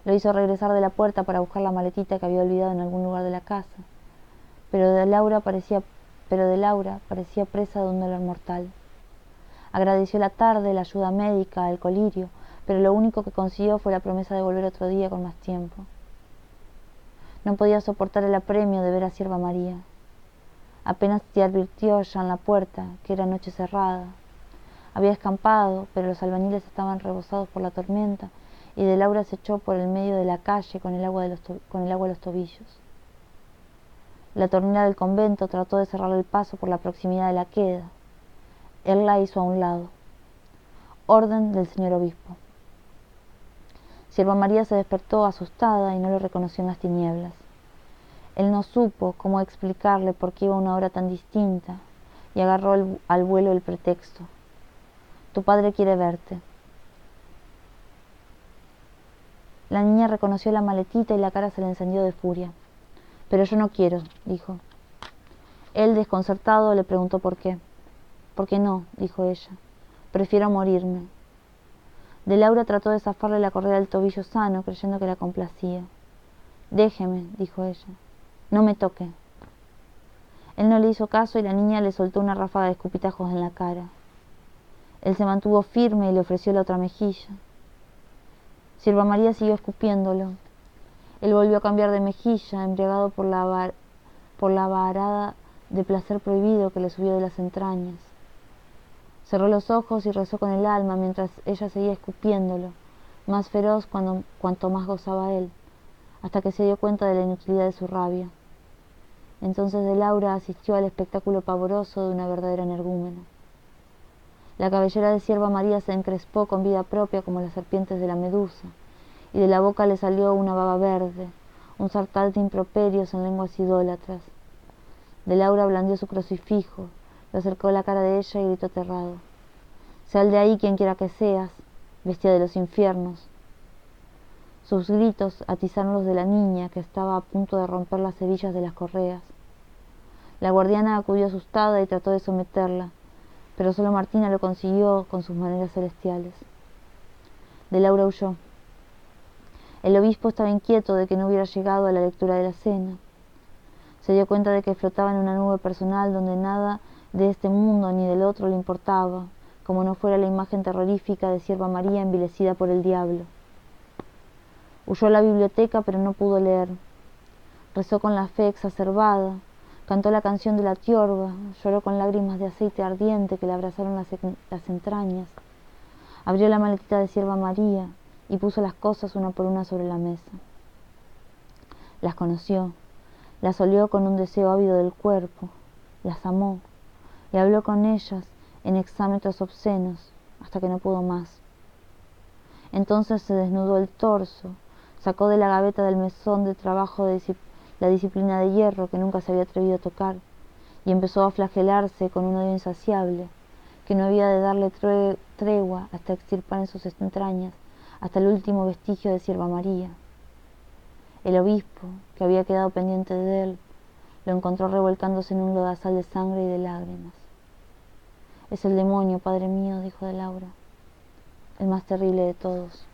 Lo hizo regresar de la puerta para buscar la maletita que había olvidado en algún lugar de la casa, pero de Laura parecía presa de un dolor mortal. Agradeció la tarde, la ayuda médica, el colirio, pero lo único que consiguió fue la promesa de volver otro día con más tiempo. No podía soportar el apremio de ver a Sierva María. Apenas se advirtió ya en la puerta que era noche cerrada. Había escampado, pero los albañiles estaban rebosados por la tormenta y de Laura se echó por el medio de la calle con el agua a los tobillos. La tornera del convento trató de cerrarle el paso por la proximidad de la queda. Él la hizo a un lado. Orden del señor obispo. Sierva María se despertó asustada y no lo reconoció en las tinieblas. Él no supo cómo explicarle por qué iba a una hora tan distinta y agarró al vuelo el pretexto. «Tu padre quiere verte». La niña reconoció la maletita y la cara se le encendió de furia. «Pero yo no quiero», dijo. Él, desconcertado, le preguntó por qué. «¿Por qué no?», dijo ella. «Prefiero morirme». De Laura trató de zafarle la correa del tobillo sano, creyendo que la complacía. «Déjeme», dijo ella. «No me toque». Él no le hizo caso y la niña le soltó una ráfaga de escupitajos en la cara. Él se mantuvo firme y le ofreció la otra mejilla. Sierva María siguió escupiéndolo. Él volvió a cambiar de mejilla, embriagado por la varada de placer prohibido que le subió de las entrañas. Cerró los ojos y rezó con el alma mientras ella seguía escupiéndolo, más feroz cuanto más gozaba él, hasta que se dio cuenta de la inutilidad de su rabia. Entonces de Laura asistió al espectáculo pavoroso de una verdadera energúmena. La cabellera de Sierva María se encrespó con vida propia como las serpientes de la medusa, y de la boca le salió una baba verde, un sartal de improperios en lenguas idólatras. De Laura blandió su crucifijo, lo acercó a la cara de ella y gritó aterrado: «Sal de ahí quien quiera que seas, bestia de los infiernos». Sus gritos atizaron los de la niña, que estaba a punto de romper las hebillas de las correas. La guardiana acudió asustada y trató de someterla, pero solo Martina lo consiguió con sus maneras celestiales. De Laura huyó. El obispo estaba inquieto de que no hubiera llegado a la lectura de la cena. Se dio cuenta de que flotaba en una nube personal donde nada de este mundo ni del otro le importaba, como no fuera la imagen terrorífica de Sierva María envilecida por el diablo. Huyó a la biblioteca, pero no pudo leer. Rezó con la fe exacerbada, cantó la canción de la tiorba, lloró con lágrimas de aceite ardiente que le abrazaron las entrañas. Abrió la maletita de Sierva María y puso las cosas una por una sobre la mesa. Las conoció, las olió con un deseo ávido del cuerpo, las amó y habló con ellas en hexámetros obscenos hasta que no pudo más. Entonces se desnudó el torso, sacó de la gaveta del mesón de trabajo la disciplina de hierro que nunca se había atrevido a tocar y empezó a flagelarse con un odio insaciable que no había de darle tregua hasta extirpar en sus entrañas hasta el último vestigio de Sierva María. El obispo, que había quedado pendiente de él, lo encontró revolcándose en un lodazal de sangre y de lágrimas. «Es el demonio, padre mío», dijo de Laura, «el más terrible de todos».